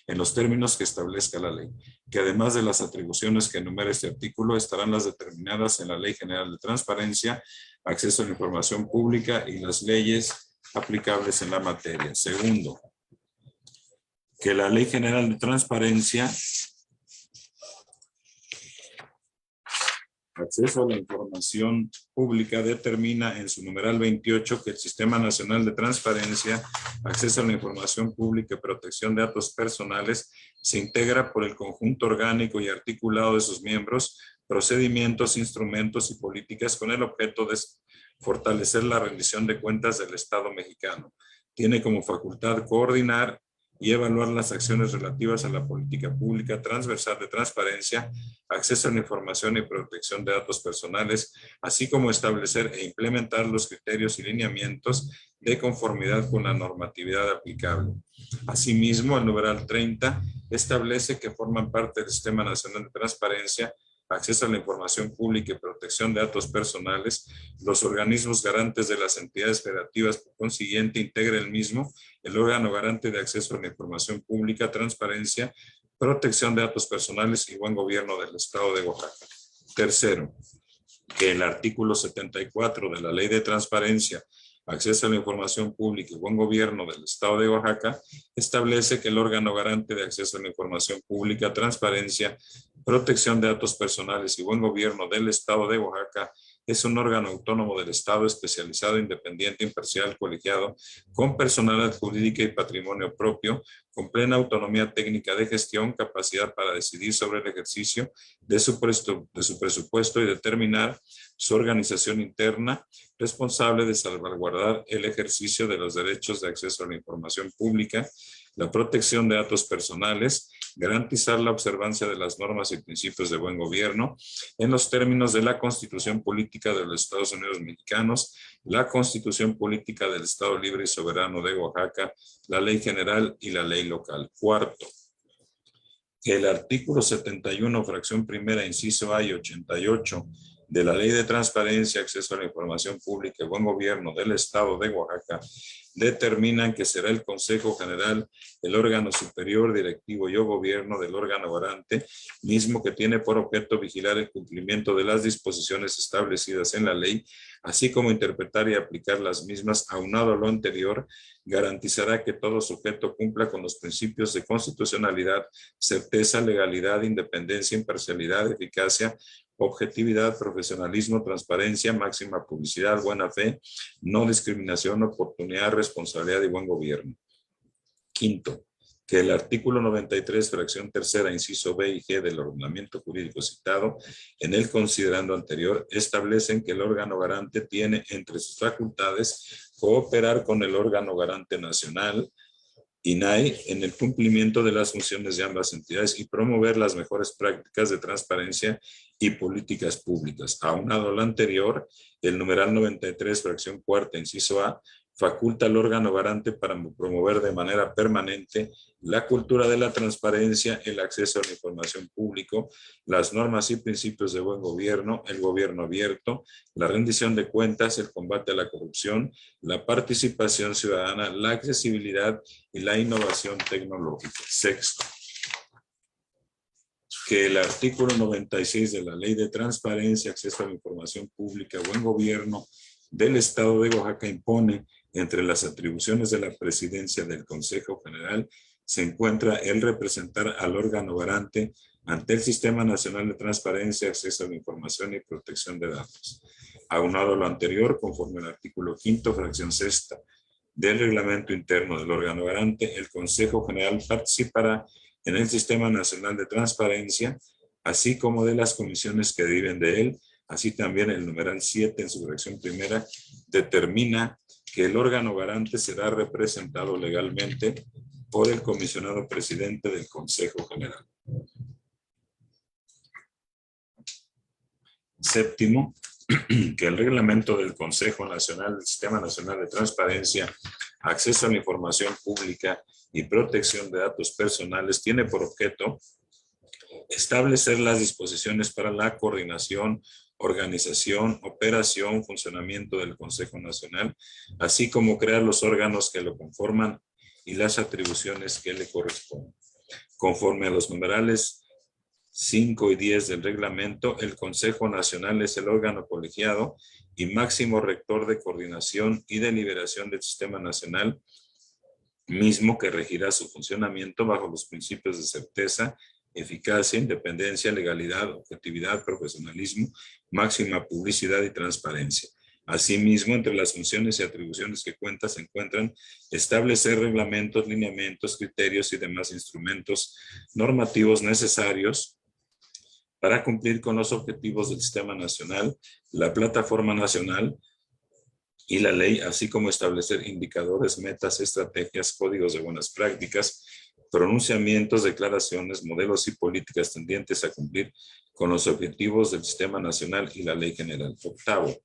en los términos que establezca la ley, que además de las atribuciones que enumera este artículo, estarán las determinadas en la Ley General de Transparencia, Acceso a la Información Pública y las leyes aplicables en la materia. Segundo, que la Ley General de Transparencia, Acceso a la Información Pública, determina en su numeral 28 que el Sistema Nacional de Transparencia, Acceso a la Información Pública y Protección de Datos Personales se integra por el conjunto orgánico y articulado de sus miembros, procedimientos, instrumentos y políticas con el objeto de fortalecer la rendición de cuentas del Estado mexicano. Tiene como facultad coordinar y evaluar las acciones relativas a la política pública transversal de transparencia, acceso a la información y protección de datos personales, así como establecer e implementar los criterios y lineamientos de conformidad con la normatividad aplicable. Asimismo, el numeral 30 establece que forman parte del Sistema Nacional de Transparencia, Acceso a la Información Pública y Protección de Datos Personales, los organismos garantes de las entidades federativas. Por consiguiente, integra el mismo el órgano garante de acceso a la información pública, transparencia, protección de datos personales y buen gobierno del Estado de Oaxaca. Tercero, que el artículo 74 de la Ley de Transparencia, Acceso a la Información Pública y Buen Gobierno del Estado de Oaxaca establece que el órgano garante de acceso a la información pública, transparencia, protección de datos personales y buen gobierno del Estado de Oaxaca es un órgano autónomo del Estado especializado, independiente, imparcial, colegiado, con personalidad jurídica y patrimonio propio, con plena autonomía técnica de gestión, capacidad para decidir sobre el ejercicio de su presupuesto y determinar su organización interna, responsable de salvaguardar el ejercicio de los derechos de acceso a la información pública, la protección de datos personales, garantizar la observancia de las normas y principios de buen gobierno en los términos de la Constitución Política de los Estados Unidos Mexicanos, la Constitución Política del Estado Libre y Soberano de Oaxaca, la Ley General y la Ley Local. Cuarto, que el artículo 71, fracción primera, inciso A y 88 de la Ley de Transparencia, Acceso a la Información Pública y Buen Gobierno del Estado de Oaxaca determinan que será el Consejo General el órgano superior, directivo y o gobierno del órgano garante, mismo que tiene por objeto vigilar el cumplimiento de las disposiciones establecidas en la ley, así como interpretar y aplicar las mismas. Aunado a lo anterior, garantizará que todo sujeto cumpla con los principios de constitucionalidad, certeza, legalidad, independencia, imparcialidad, eficacia, objetividad, profesionalismo, transparencia, máxima publicidad, buena fe, no discriminación, oportunidad, responsabilidad y buen gobierno. Quinto, que el artículo 93, fracción tercera, inciso B y G del ordenamiento jurídico citado en el considerando anterior establecen que el órgano garante tiene entre sus facultades cooperar con el órgano garante nacional, INAI, en el cumplimiento de las funciones de ambas entidades y promover las mejores prácticas de transparencia y políticas públicas. Aunado a lo anterior, el numeral 93, fracción cuarta, inciso A, faculta al órgano garante para promover de manera permanente la cultura de la transparencia, el acceso a la información pública, las normas y principios de buen gobierno, el gobierno abierto, la rendición de cuentas, el combate a la corrupción, la participación ciudadana, la accesibilidad y la innovación tecnológica. Sexto, que el artículo 96 de la Ley de Transparencia, Acceso a la Información Pública, Buen Gobierno del Estado de Oaxaca impone entre las atribuciones de la presidencia del Consejo General se encuentra el representar al órgano garante ante el Sistema Nacional de Transparencia, Acceso a la Información y Protección de Datos. Aunado a lo anterior, conforme al artículo 5º, fracción sexta del reglamento interno del órgano garante, el Consejo General participará en el Sistema Nacional de Transparencia, así como de las comisiones que deriven de él. Así también el numeral 7 en su fracción primera determina que el órgano garante será representado legalmente por el comisionado presidente del Consejo General. Séptimo, que el reglamento del Consejo Nacional del Sistema Nacional de Transparencia, Acceso a la Información Pública y Protección de Datos Personales tiene por objeto establecer las disposiciones para la coordinación, organización, operación, funcionamiento del Consejo Nacional, así como crear los órganos que lo conforman y las atribuciones que le corresponden. Conforme a los numerales 5 y 10 del reglamento, el Consejo Nacional es el órgano colegiado y máximo rector de coordinación y deliberación del Sistema Nacional, mismo que regirá su funcionamiento bajo los principios de certeza, eficacia, independencia, legalidad, objetividad, profesionalismo, máxima publicidad y transparencia. Asimismo, entre las funciones y atribuciones que se encuentran establecer reglamentos, lineamientos, criterios y demás instrumentos normativos necesarios para cumplir con los objetivos del Sistema Nacional, la Plataforma Nacional y la ley, así como establecer indicadores, metas, estrategias, códigos de buenas prácticas, pronunciamientos, declaraciones, modelos y políticas tendientes a cumplir con los objetivos del Sistema Nacional y la Ley General. Octavo,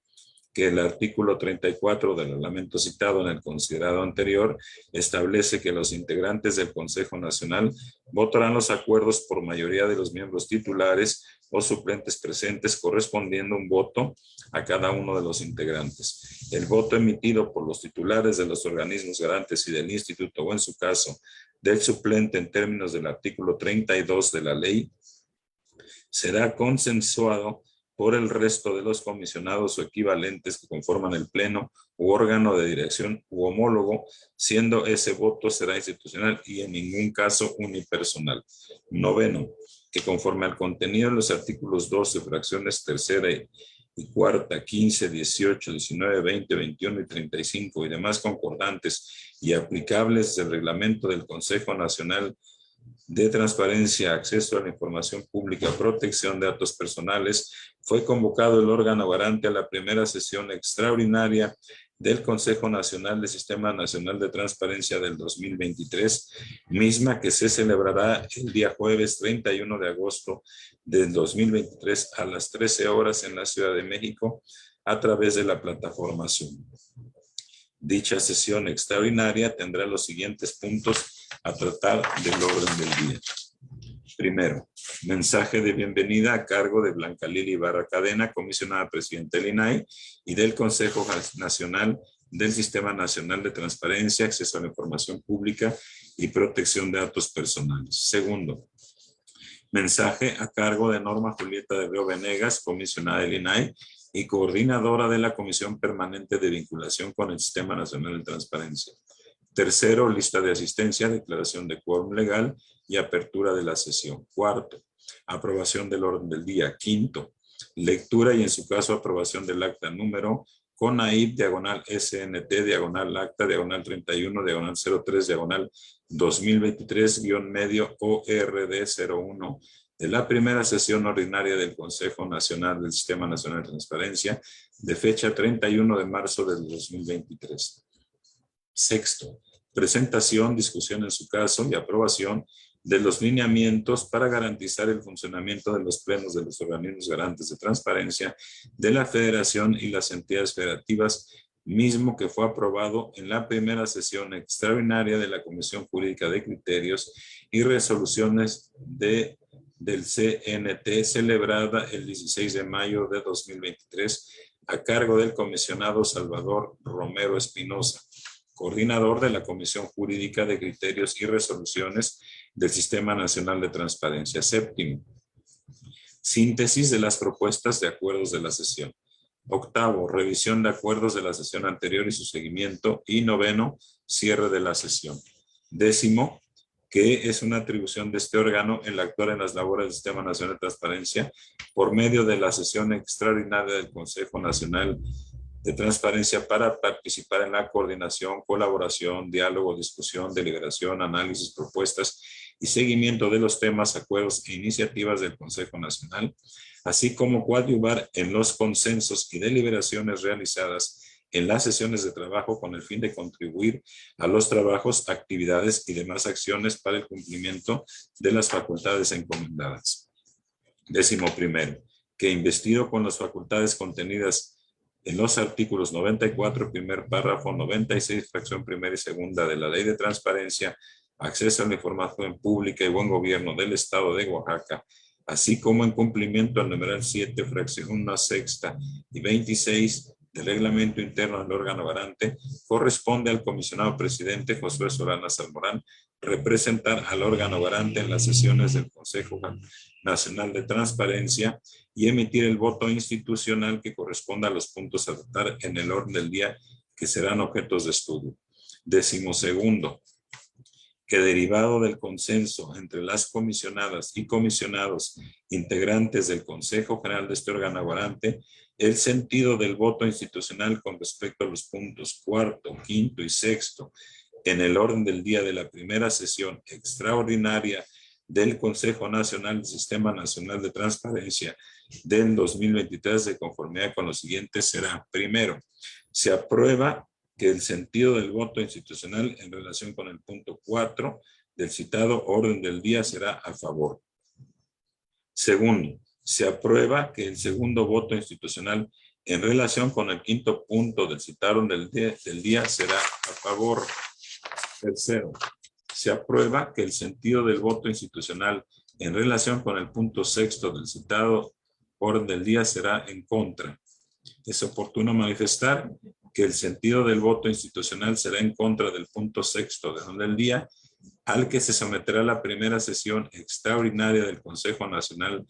que el artículo 34 del reglamento citado en el considerado anterior establece que los integrantes del Consejo Nacional votarán los acuerdos por mayoría de los miembros titulares o suplentes presentes, correspondiendo un voto a cada uno de los integrantes. El voto emitido por los titulares de los organismos garantes y del instituto, o en su caso, del suplente en términos del artículo 32 de la ley, será consensuado por el resto de los comisionados o equivalentes que conforman el pleno u órgano de dirección u homólogo, siendo ese voto será institucional y en ningún caso unipersonal. Noveno, que conforme al contenido de los artículos 12, fracciones tercera y cuarta, 15, 18, 19, 20, 21 y 35 y demás concordantes y aplicables del reglamento del Consejo Nacional de Transparencia, Acceso a la Información Pública, Protección de Datos Personales, fue convocado el órgano garante a la primera sesión extraordinaria del Consejo Nacional del Sistema Nacional de Transparencia del 2023, misma que se celebrará el día jueves 31 de agosto del 2023 a las 13 horas en la Ciudad de México a través de la plataforma Zoom. Dicha sesión extraordinaria tendrá los siguientes puntos a tratar del orden del día. Primero, mensaje de bienvenida a cargo de Blanca Lili Ibarra Cadena, comisionada presidenta del INAI y del Consejo Nacional del Sistema Nacional de Transparencia, Acceso a la Información Pública y Protección de Datos Personales. Segundo, mensaje a cargo de Norma Julieta de Río Venegas, comisionada del INAI y coordinadora de la Comisión Permanente de Vinculación con el Sistema Nacional de Transparencia. Tercero, lista de asistencia, declaración de quórum legal y apertura de la sesión. Cuarto, aprobación del orden del día. Quinto, lectura y en su caso aprobación del acta número CONAIP, diagonal SNT, diagonal acta, diagonal 31, diagonal 03, diagonal 2023-medio ORD 01 de la primera sesión ordinaria del Consejo Nacional del Sistema Nacional de Transparencia de fecha 31 de marzo del 2023. Sexto, presentación, discusión en su caso y aprobación de los lineamientos para garantizar el funcionamiento de los plenos de los organismos garantes de transparencia de la Federación y las entidades federativas, mismo que fue aprobado en la primera sesión extraordinaria de la Comisión Jurídica de Criterios y Resoluciones del CNT celebrada el 16 de mayo de 2023 a cargo del comisionado Salvador Romero Espinosa, coordinador de la Comisión Jurídica de Criterios y Resoluciones del Sistema Nacional de Transparencia. Séptimo, síntesis de las propuestas de acuerdos de la sesión. Octavo, revisión de acuerdos de la sesión anterior y su seguimiento. Y noveno, cierre de la sesión. Décimo, que es una atribución de este órgano el actuar en las labores del Sistema Nacional de Transparencia por medio de la sesión extraordinaria del Consejo Nacional de Transparencia para participar en la coordinación, colaboración, diálogo, discusión, deliberación, análisis, propuestas y seguimiento de los temas, acuerdos e iniciativas del Consejo Nacional, así como coadyuvar en los consensos y deliberaciones realizadas en las sesiones de trabajo con el fin de contribuir a los trabajos, actividades y demás acciones para el cumplimiento de las facultades encomendadas. Décimo primero, que investido con las facultades contenidas en los artículos 94, primer párrafo, 96, fracción primera y segunda de la Ley de Transparencia, Acceso a la Información Pública y Buen Gobierno del Estado de Oaxaca, así como en cumplimiento al numeral 7, fracción 1 sexta y 26 del Reglamento Interno del órgano garante, corresponde al comisionado presidente Josué Solana Salmorán representar al órgano garante en las sesiones del Consejo Nacional de Transparencia y emitir el voto institucional que corresponda a los puntos a tratar en el orden del día que serán objetos de estudio. Décimo segundo, que derivado del consenso entre las comisionadas y comisionados integrantes del Consejo General de este órgano garante, el sentido del voto institucional con respecto a los puntos cuarto, quinto y sexto en el orden del día de la primera sesión extraordinaria del Consejo Nacional del Sistema Nacional de Transparencia del 2023 de conformidad con lo siguiente será: primero, se aprueba que el sentido del voto institucional en relación con el punto 4 del citado orden del día será a favor. Segundo, se aprueba que el segundo voto institucional en relación con el quinto punto del citado orden del día será a favor. Tercero, se aprueba que el sentido del voto institucional en relación con el punto sexto del citado orden del día será en contra. Es oportuno manifestar que el sentido del voto institucional será en contra del punto sexto del orden del día, al que se someterá la primera sesión extraordinaria del Consejo Nacional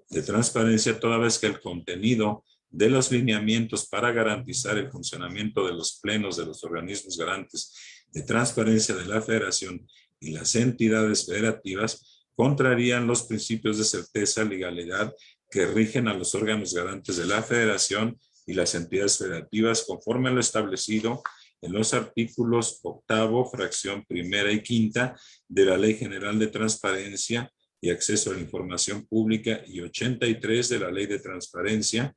de Transparencia, toda vez que el contenido de los lineamientos para garantizar el funcionamiento de los plenos de los organismos garantes de transparencia de la Federación y las entidades federativas contrarían los principios de certeza y legalidad que rigen a los órganos garantes de la Federación y las entidades federativas conforme a lo establecido en los artículos octavo, fracción primera y quinta de la Ley General de Transparencia, y acceso a la información pública y 83 de la Ley de Transparencia,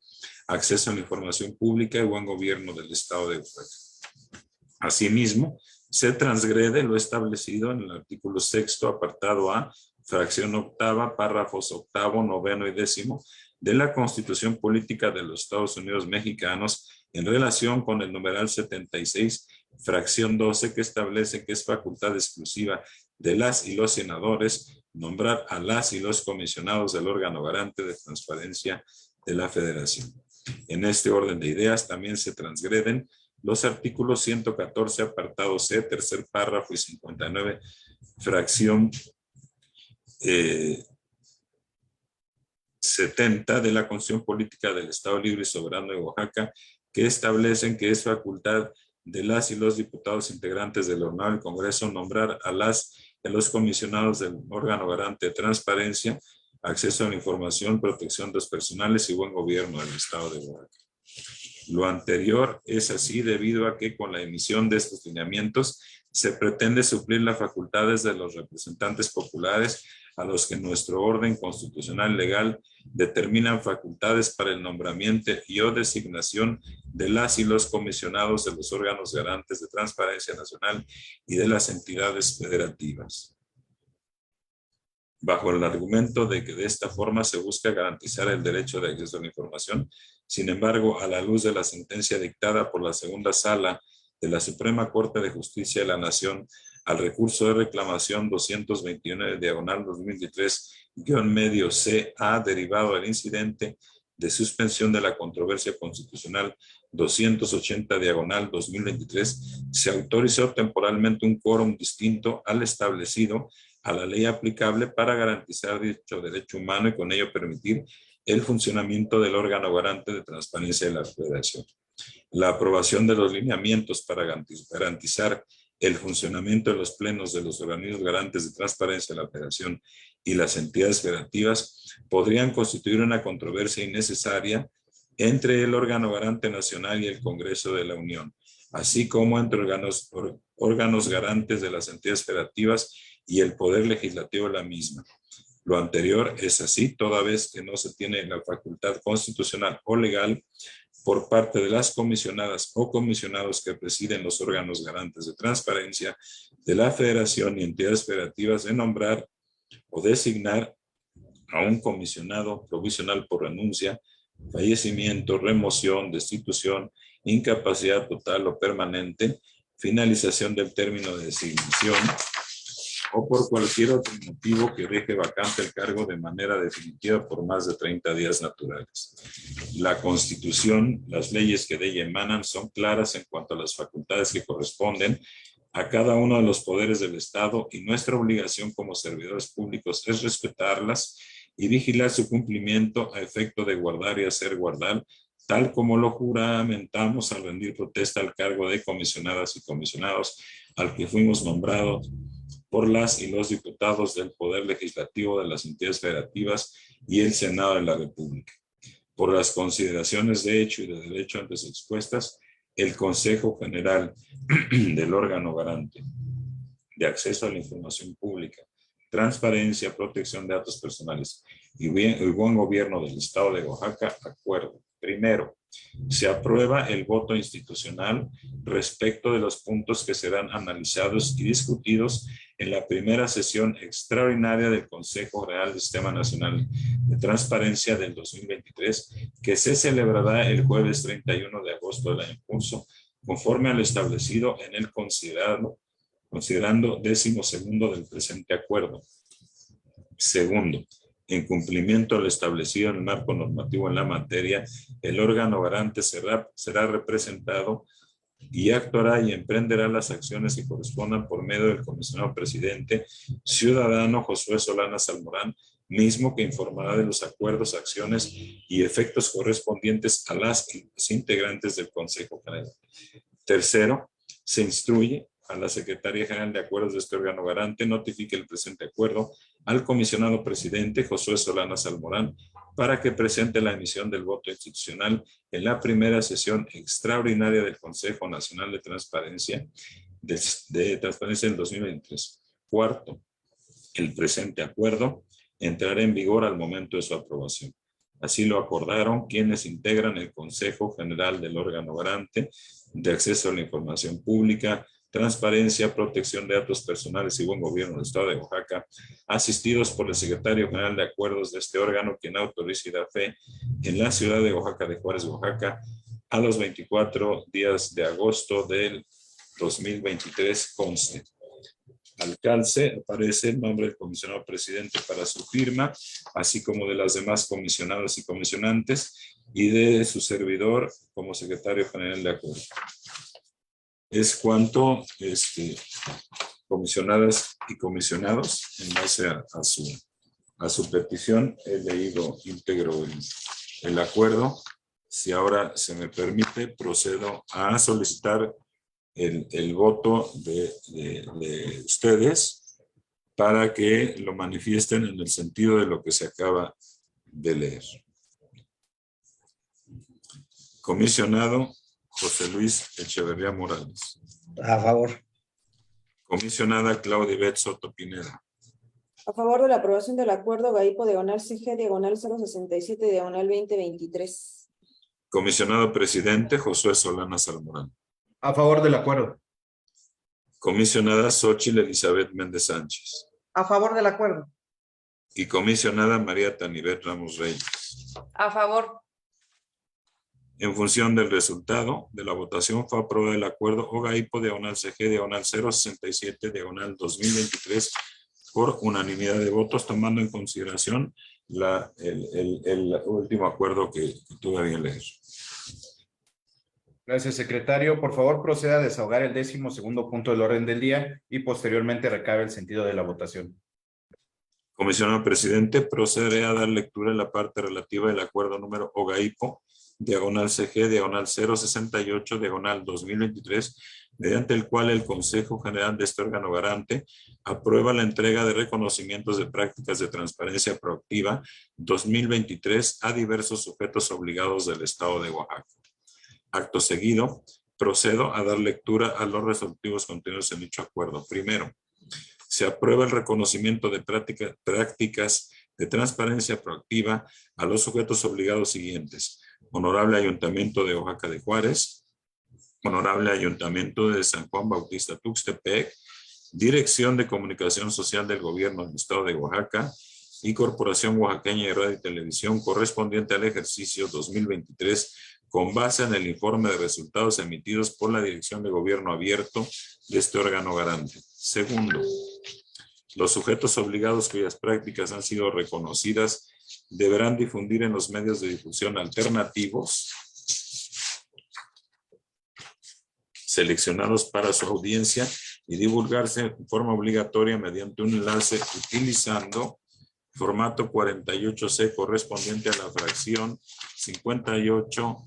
Acceso a la Información Pública y Buen Gobierno del Estado de Oaxaca. Asimismo, se transgrede lo establecido en el artículo 6º, apartado A, fracción octava, párrafos octavo, noveno y décimo de la Constitución Política de los Estados Unidos Mexicanos en relación con el numeral 76, fracción 12, que establece que es facultad exclusiva de las y los senadores nombrar a las y los comisionados del órgano garante de transparencia de la Federación. En este orden de ideas también se transgreden los artículos 114, apartado C, tercer párrafo y 59, fracción 70 de la Constitución Política del Estado Libre y Soberano de Oaxaca, que establecen que es facultad de las y los diputados integrantes del Honorable Congreso nombrar a las y los comisionados del órgano garante de transparencia, acceso a la información, protección de los personales y buen gobierno del Estado de Oaxaca. Lo anterior es así debido a que con la emisión de estos lineamientos se pretende suplir las facultades de los representantes populares a los que nuestro orden constitucional legal determinan facultades para el nombramiento y o designación de las y los comisionados de los órganos garantes de transparencia nacional y de las entidades federativas. Bajo el argumento de que de esta forma se busca garantizar el derecho de acceso a la información, sin embargo, a la luz de la sentencia dictada por la segunda sala de la Suprema Corte de Justicia de la Nación al recurso de reclamación 229/2023-medio CA derivado del incidente de suspensión de la controversia constitucional 280/2023, se autorizó temporalmente un quórum distinto al establecido a la ley aplicable para garantizar dicho derecho humano y con ello permitir el funcionamiento del órgano garante de transparencia de la Federación. La aprobación de los lineamientos para garantizar el funcionamiento de los plenos de los organismos garantes de transparencia de la Federación y las entidades federativas podrían constituir una controversia innecesaria entre el órgano garante nacional y el Congreso de la Unión, así como entre órganos garantes de las entidades federativas y el Poder Legislativo de la misma. Lo anterior es así toda vez que no se tiene la facultad constitucional o legal por parte de las comisionadas o comisionados que presiden los órganos garantes de transparencia de la Federación y entidades federativas de nombrar o designar a un comisionado provisional por renuncia, fallecimiento, remoción, destitución, incapacidad total o permanente, finalización del término de designación o por cualquier otro motivo que deje vacante el cargo de manera definitiva por más de 30 días naturales. La Constitución, las leyes que de ella emanan son claras en cuanto a las facultades que corresponden a cada uno de los poderes del Estado y nuestra obligación como servidores públicos es respetarlas y vigilar su cumplimiento a efecto de guardar y hacer guardar, tal como lo juramentamos al rendir protesta al cargo de comisionadas y comisionados al que fuimos nombrados por las y los diputados del Poder Legislativo de las entidades federativas y el Senado de la República. Por las consideraciones de hecho y de derecho antes expuestas, el Consejo General del órgano garante de acceso a la información pública, transparencia, protección de datos personales y buen gobierno del Estado de Oaxaca, acuerdo. Primero, se aprueba el voto institucional respecto de los puntos que serán analizados y discutidos en la primera sesión extraordinaria del Consejo General del Sistema Nacional de Transparencia del 2023, que se celebrará el jueves 31 de agosto del año en curso, conforme a lo establecido en el considerando 12º del presente acuerdo. Segundo, en cumplimiento a lo establecido en el marco normativo en la materia, el órgano garante será representado y actuará y emprenderá las acciones que correspondan por medio del comisionado presidente ciudadano Josué Solana Salmorán, mismo que informará de los acuerdos, acciones y efectos correspondientes a las integrantes del Consejo General. Tercero, se instruye a la Secretaría General de Acuerdos de este órgano garante notifique el presente acuerdo al comisionado presidente Josué Solana Salmorán para que presente la emisión del voto institucional en la primera sesión extraordinaria del Consejo Nacional de Transparencia de Transparencia del 2023. Cuarto, el presente acuerdo entrará en vigor al momento de su aprobación. Así lo acordaron quienes integran el Consejo General del órgano garante de acceso a la información pública, transparencia, protección de datos personales y buen gobierno del Estado de Oaxaca, asistidos por el secretario general de acuerdos de este órgano, quien autoriza y da fe en la ciudad de Oaxaca de Juárez, Oaxaca, a los 24 días de agosto del 2023 conste. Al calce aparece el nombre del comisionado presidente para su firma, así como de las demás comisionadas y comisionantes, y de su servidor como secretario general de acuerdo. Es cuanto, comisionadas y comisionados, en base a su petición, he leído íntegro el acuerdo. Si ahora se me permite, procedo a solicitar el voto de ustedes para que lo manifiesten en el sentido de lo que se acaba de leer. Comisionado José Luis Echeverría Morales. A favor. Comisionada Claudia Ivette Soto Pineda. A favor de la aprobación del acuerdo GAIPO diagonal CG diagonal 067 diagonal 2023. Comisionado presidente Josué Solana Salmorán. A favor del acuerdo. Comisionada Xóchitl Elizabeth Méndez Sánchez. A favor del acuerdo. Y comisionada María Tanibet Ramos Reyes. A favor. En función del resultado de la votación, fue aprobado el acuerdo OGAIPO diagonal CG diagonal 067 diagonal 2023 por unanimidad de votos, tomando en consideración el último acuerdo que tuve a bien leer. Gracias, secretario. Por favor, proceda a desahogar el 12º punto del orden del día y posteriormente recabe el sentido de la votación. Comisionado presidente, procederé a dar lectura en la parte relativa del acuerdo número OGAIPO diagonal CG diagonal 068 diagonal 2023, mediante el cual el Consejo General de este órgano garante aprueba la entrega de reconocimientos de prácticas de transparencia proactiva 2023 a diversos sujetos obligados del Estado de Oaxaca. Acto seguido, procedo a dar lectura a los resolutivos contenidos en dicho acuerdo. Primero, se aprueba el reconocimiento de prácticas de transparencia proactiva a los sujetos obligados siguientes: Honorable Ayuntamiento de Oaxaca de Juárez, Honorable Ayuntamiento de San Juan Bautista Tuxtepec, Dirección de Comunicación Social del Gobierno del Estado de Oaxaca y Corporación Oaxaqueña de Radio y Televisión, correspondiente al ejercicio 2023, con base en el informe de resultados emitidos por la Dirección de Gobierno Abierto de este órgano garante. Segundo, los sujetos obligados cuyas prácticas han sido reconocidas deberán difundir en los medios de difusión alternativos seleccionados para su audiencia y divulgarse en forma obligatoria mediante un enlace utilizando formato 48C correspondiente a la fracción 68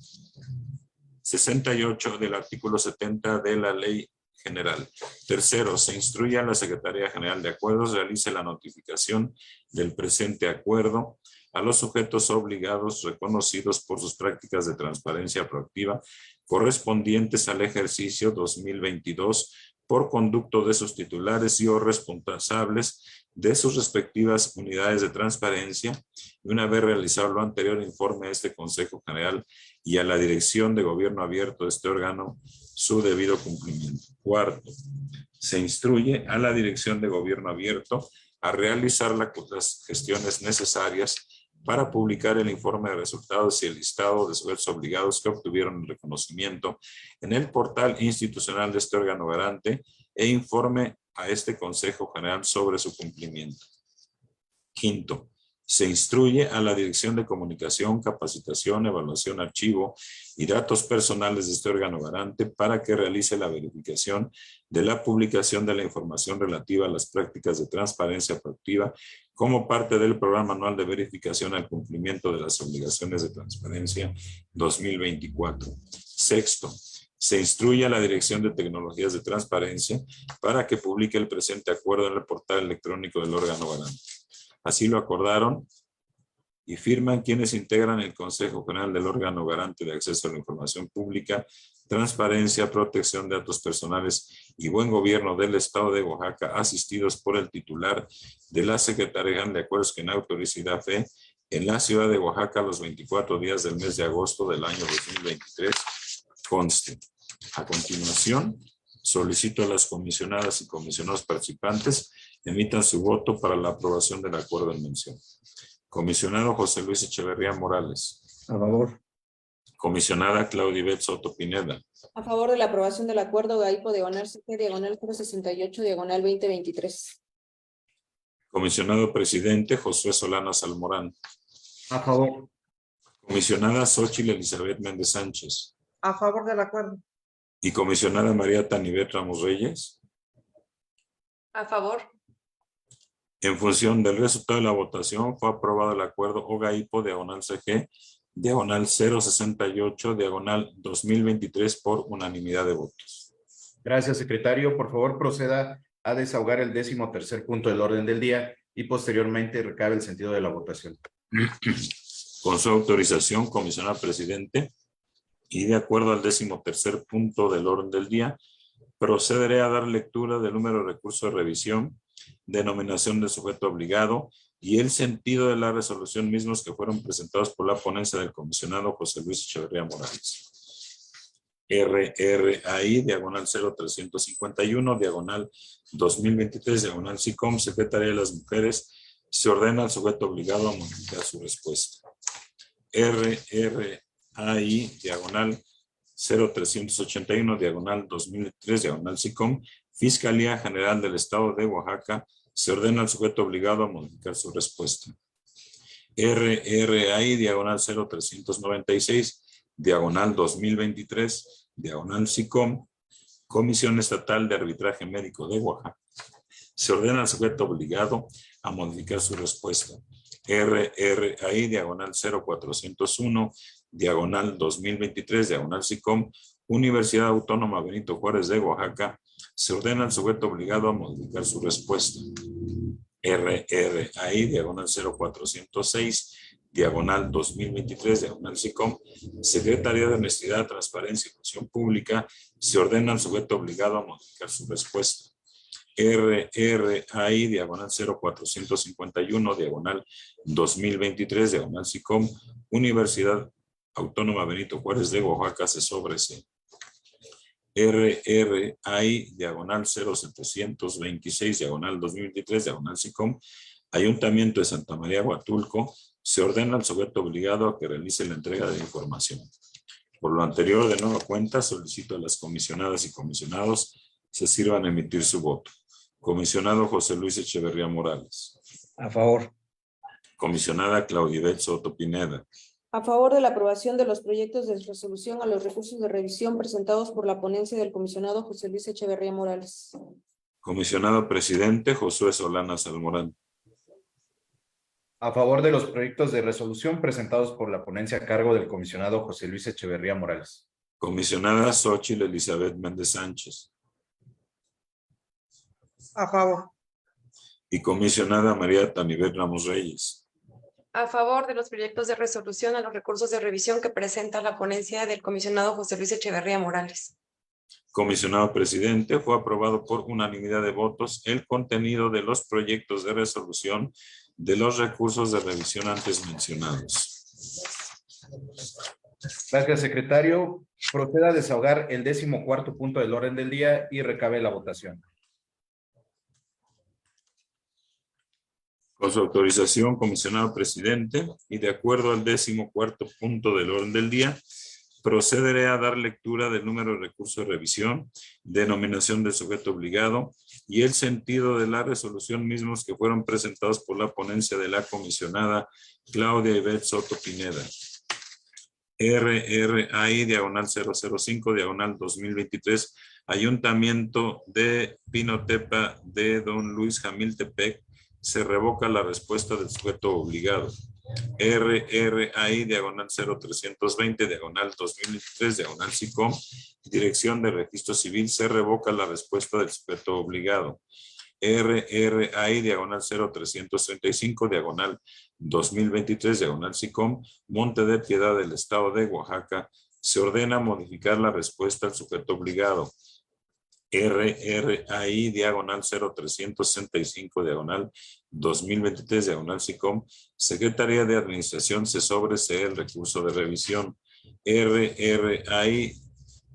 del artículo 70 de la Ley General. Tercero, se instruye a la Secretaría General de Acuerdos realice la notificación del presente acuerdo a los sujetos obligados reconocidos por sus prácticas de transparencia proactiva correspondientes al ejercicio 2022 por conducto de sus titulares y o responsables de sus respectivas unidades de transparencia, y una vez realizado lo anterior, informe a este Consejo General y a la Dirección de Gobierno Abierto de este órgano su debido cumplimiento. Cuarto, se instruye a la Dirección de Gobierno Abierto a realizar las gestiones necesarias para publicar el informe de resultados y el listado de sujetos obligados que obtuvieron el reconocimiento en el portal institucional de este órgano garante e informe a este Consejo General sobre su cumplimiento. Quinto, se instruye a la Dirección de Comunicación, Capacitación, Evaluación, Archivo y Datos Personales de este órgano garante para que realice la verificación de la publicación de la información relativa a las prácticas de transparencia proactiva como parte del Programa Anual de Verificación al Cumplimiento de las Obligaciones de Transparencia 2024. Sexto, se instruye a la Dirección de Tecnologías de Transparencia para que publique el presente acuerdo en el portal electrónico del órgano garante. Así lo acordaron y firman quienes integran el Consejo General del órgano garante de acceso a la información pública, transparencia, protección de datos personales y buen gobierno del Estado de Oaxaca, asistidos por el titular de la Secretaría General de Acuerdos que en autoricidad fe en la ciudad de Oaxaca los 24 días del mes de agosto del año 2023 conste. A continuación, solicito a las comisionadas y comisionados participantes emitan su voto para la aprobación del acuerdo en mención. Comisionado José Luis Echeverría Morales. A favor. Comisionada Claudia Ivette Soto Pineda. A favor de la aprobación del acuerdo GAIPO diagonal CG diagonal 068 diagonal 2023. Comisionado presidente Josué Solana Salmorán. A favor. Comisionada Xóchitl Elizabeth Méndez Sánchez. A favor del acuerdo. Y comisionada María Tanibet Ramos Reyes. A favor. En función del resultado de la votación, fue aprobado el acuerdo OGAIPO diagonal CG diagonal 068 diagonal 2023 por unanimidad de votos. Gracias, secretario. Por favor, proceda a desahogar el 13º punto del orden del día y posteriormente recabe el sentido de la votación. Con su autorización, comisionado presidente, y de acuerdo al 13º punto del orden del día, procederé a dar lectura del número de recurso de revisión, denominación de sujeto obligado y el sentido de la resolución mismos que fueron presentados por la ponencia del comisionado José Luis Echeverría Morales. RRAI, diagonal 0351, diagonal 2023, diagonal SICOM, Secretaría de las Mujeres, se ordena al sujeto obligado a modificar su respuesta. RRAI, diagonal 0381, diagonal 2003, diagonal SICOM, Fiscalía General del Estado de Oaxaca, se ordena al sujeto obligado a modificar su respuesta. RRAI, diagonal 0396, diagonal 2023, diagonal SICOM, Comisión Estatal de Arbitraje Médico de Oaxaca, se ordena al sujeto obligado a modificar su respuesta. RRAI, diagonal 0401, diagonal 2023, diagonal SICOM, Universidad Autónoma Benito Juárez de Oaxaca, se ordena al sujeto obligado a modificar su respuesta. RRAI, diagonal 0406, diagonal 2023, diagonal SICOM, Secretaría de Honestidad, Transparencia y Función Pública, se ordena al sujeto obligado a modificar su respuesta. RRAI, diagonal 0451, diagonal 2023, diagonal SICOM, Universidad Autónoma Benito Juárez de Oaxaca, se sobresee. RRAI, diagonal 0726, diagonal 2023, diagonal SICOM, Ayuntamiento de Santa María Huatulco, se ordena al sujeto obligado a que realice la entrega de información. Por lo anterior, de nueva cuenta, solicito a las comisionadas y comisionados se sirvan a emitir su voto. Comisionado José Luis Echeverría Morales. A favor. Comisionada Claudia Ivette Soto Pineda. A favor de la aprobación de los proyectos de resolución a los recursos de revisión presentados por la ponencia del comisionado José Luis Echeverría Morales. Comisionado presidente Josué Solana Salmorán. A favor de los proyectos de resolución presentados por la ponencia a cargo del comisionado José Luis Echeverría Morales. Comisionada Xóchitl Elizabeth Méndez Sánchez. A favor. Y comisionada María Tanibet Ramos Reyes. A favor de los proyectos de resolución a los recursos de revisión que presenta la ponencia del comisionado José Luis Echeverría Morales. Comisionado presidente, fue aprobado por unanimidad de votos el contenido de los proyectos de resolución de los recursos de revisión antes mencionados. Gracias, secretario. Proceda a desahogar el 14º punto del orden del día y recabe la votación. Con su autorización, comisionado presidente, y de acuerdo al 14º punto del orden del día, procederé a dar lectura del número de recurso de revisión, denominación del sujeto obligado y el sentido de la resolución mismos que fueron presentados por la ponencia de la comisionada Claudia Ivette Soto Pineda. RRAI, diagonal 005, diagonal 2023, Ayuntamiento de Pinotepa de Don Luis Jamiltepec, se revoca la respuesta del sujeto obligado. RRAI, diagonal 0320, diagonal 2023, diagonal SICOM, Dirección de Registro Civil, se revoca la respuesta del sujeto obligado. RRAI, diagonal 0335, diagonal 2023, diagonal SICOM, Monte de Piedad del Estado de Oaxaca, se ordena modificar la respuesta al sujeto obligado. RRAI, diagonal 0365, diagonal 2023, diagonal SICOM, Secretaría de Administración se sobresee el recurso de revisión. RRAI,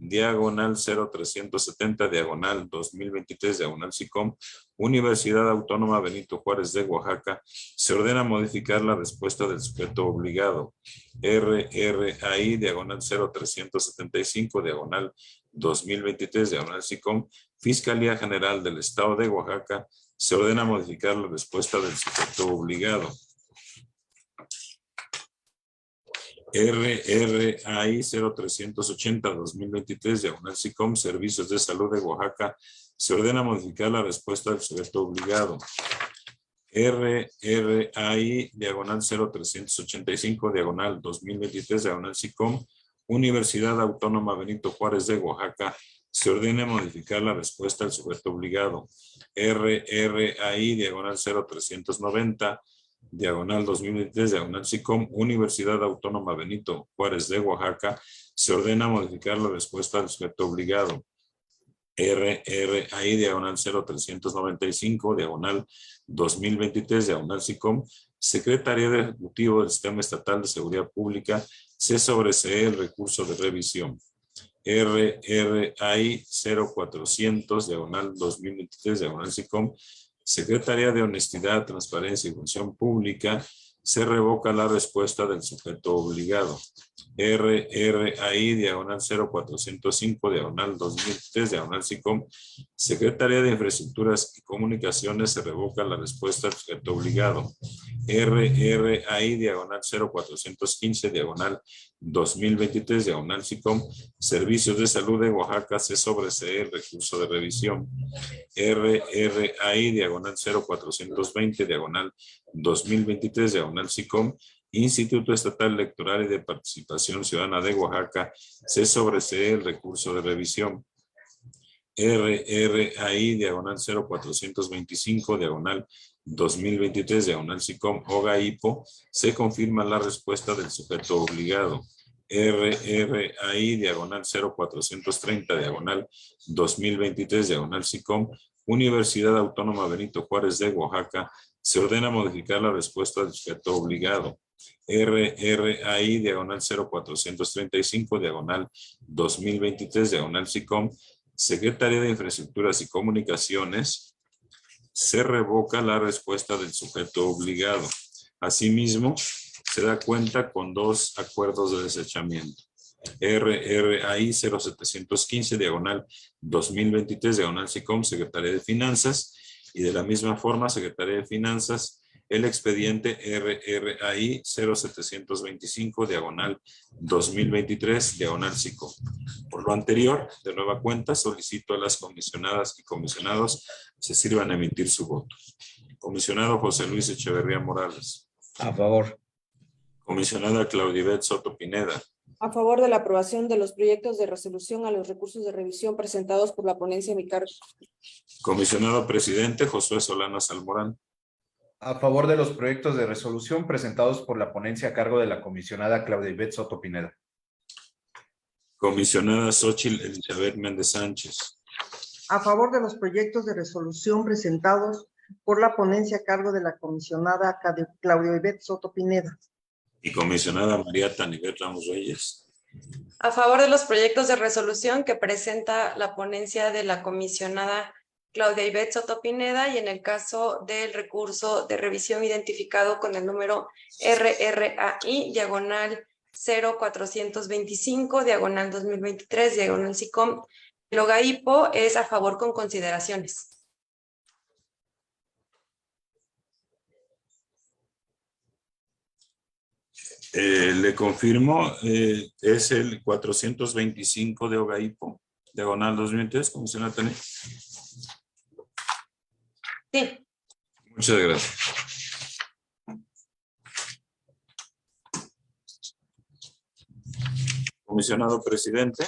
diagonal 0370, diagonal 2023, diagonal SICOM, Universidad Autónoma Benito Juárez de Oaxaca, se ordena modificar la respuesta del sujeto obligado. RRAI, diagonal 0375, diagonal 2023, diagonal SICOM, Fiscalía General del Estado de Oaxaca, se ordena modificar la respuesta del sujeto obligado. RRAI 0380-2023, diagonal SICOM, Servicios de Salud de Oaxaca, se ordena modificar la respuesta del sujeto obligado. RRAI, diagonal 0385, diagonal 2023, diagonal SICOM, Universidad Autónoma Benito Juárez de Oaxaca, se ordena modificar la respuesta del sujeto obligado. RRAI, diagonal 0390, diagonal 2023, diagonal SICOM, Universidad Autónoma Benito Juárez de Oaxaca, se ordena modificar la respuesta del sujeto obligado. RRAI, diagonal 0395, diagonal 2023, diagonal SICOM, Secretaría de Ejecutivo del Sistema Estatal de Seguridad Pública, se sobresee el recurso de revisión. RRAI 0400, diagonal 2023, diagonal SICOM, Secretaría de Honestidad, Transparencia y Función Pública, se revoca la respuesta del sujeto obligado. RRAI, diagonal 0405, diagonal 2003, diagonal SICOM, Secretaría de Infraestructuras y Comunicaciones, se revoca la respuesta del sujeto obligado. RRAI, diagonal 0415, diagonal 2023, diagonal SICOM, Servicios de Salud de Oaxaca, se sobresee el recurso de revisión. RRAI, diagonal 0420, diagonal 2023, diagonal SICOM, Instituto Estatal Electoral y de Participación Ciudadana de Oaxaca, se sobresee el recurso de revisión. RRAI, diagonal 0425, diagonal 2023, diagonal SICOM, OGAIPO, se confirma la respuesta del sujeto obligado. RRAI, diagonal 0430, diagonal 2023, diagonal SICOM, Universidad Autónoma Benito Juárez de Oaxaca, se ordena modificar la respuesta del sujeto obligado. RRAI, diagonal 0435, diagonal 2023, diagonal SICOM, Secretaría de Infraestructuras y Comunicaciones, se revoca la respuesta del sujeto obligado. Asimismo, se da cuenta con dos acuerdos de desechamiento. RRAI 0715, diagonal 2023, diagonal SICOM, Secretaría de Finanzas, y de la misma forma, Secretaría de Finanzas, el expediente RRAI 0725, diagonal 2023, diagonal SICOM. Por lo anterior, de nueva cuenta, solicito a las comisionadas y comisionados se sirvan a emitir su voto. Comisionado José Luis Echeverría Morales. A favor. Comisionada Claudibet Soto Pineda. A favor de la aprobación de los proyectos de resolución a los recursos de revisión presentados por la ponencia a mi cargo. Comisionado Presidente Josué Solana Salmorán. A favor de los proyectos de resolución presentados por la ponencia a cargo de la comisionada Claudibet Soto Pineda. Comisionada Xóchitl Elizabeth Méndez Sánchez. A favor de los proyectos de resolución presentados por la ponencia a cargo de la comisionada Claudibet Soto Pineda. Y comisionada María Tanibet Ramos Reyes. A favor de los proyectos de resolución que presenta la ponencia de la comisionada Claudibet Soto Pineda, y en el caso del recurso de revisión identificado con el número RRAI, diagonal 0425, diagonal 2023, diagonal SICOM, el OGAIPO es a favor con consideraciones. Le confirmo, es el 425 de OGAIPO, diagonal 2023, comisionada Tania. Sí. Muchas gracias. Comisionado Presidente.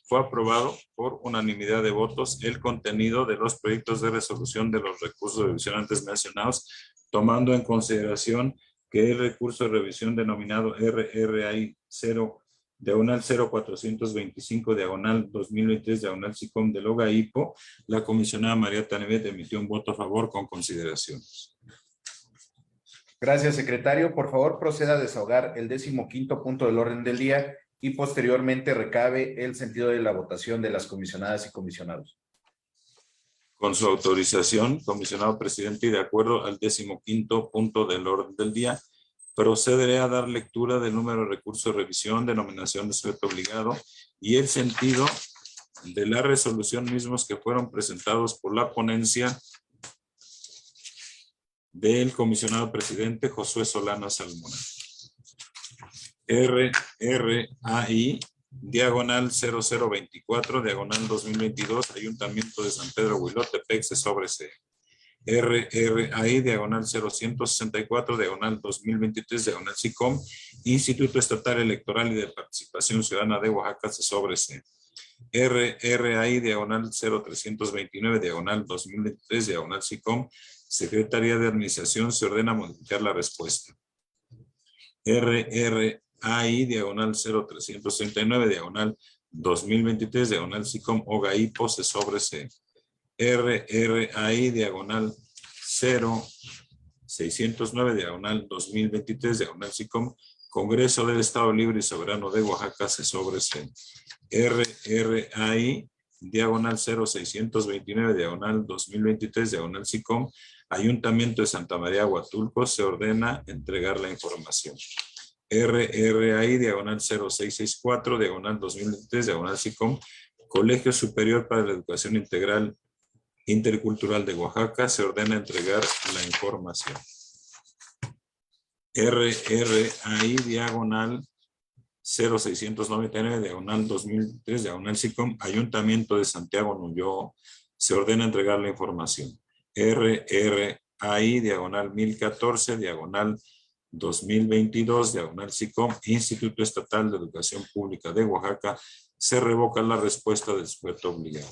fue aprobado por unanimidad de votos el contenido de los proyectos de resolución de los recursos de revisión antes mencionados, tomando en consideración que el recurso de revisión denominado RRAI 0 diagonal 0425 diagonal 2023 diagonal SICOM del OGAIPO, la comisionada María Tanivet emitió un voto a favor con consideraciones. Gracias, secretario. Por favor, proceda a desahogar el 15º punto del orden del día y posteriormente recabe el sentido de la votación de las comisionadas y comisionados. Con su autorización, comisionado presidente, y de acuerdo al 15º punto del orden del día, procederé a dar lectura del número de recurso de revisión, denominación de sujeto obligado y el sentido de la resolución mismos que fueron presentados por la ponencia del comisionado presidente Josué Solana Salmona. RRAI diagonal 0024 diagonal 2022 Ayuntamiento de San Pedro Huilotepec se sobre C. RRAI diagonal 0164 diagonal 2023 diagonal SICOM Instituto Estatal Electoral y de Participación Ciudadana de Oaxaca se sobre C. RRAI diagonal 0329 diagonal 2023 diagonal SICOM Secretaría de Administración se ordena modificar la respuesta. RRAI diagonal 0339 diagonal 2023 diagonal SICOM OGAIPO se sobre C. RRAI diagonal 0609 diagonal 2023 diagonal SICOM Congreso del Estado Libre y Soberano de Oaxaca se sobre C. RRAI diagonal 0629 diagonal 2023 diagonal SICOM Ayuntamiento de Santa María Huatulco se ordena entregar la información. RRAI diagonal 0664 diagonal 2023 diagonal SICOM Colegio Superior para la Educación Integral Intercultural de Oaxaca se ordena entregar la información. RRAI diagonal 0699 diagonal 2003 diagonal SICOM Ayuntamiento de Santiago Nuyo se ordena entregar la información. RRAI diagonal 1014 diagonal 2022 diagonal SICOM Instituto Estatal de Educación Pública de Oaxaca se revoca la respuesta del sujeto obligado.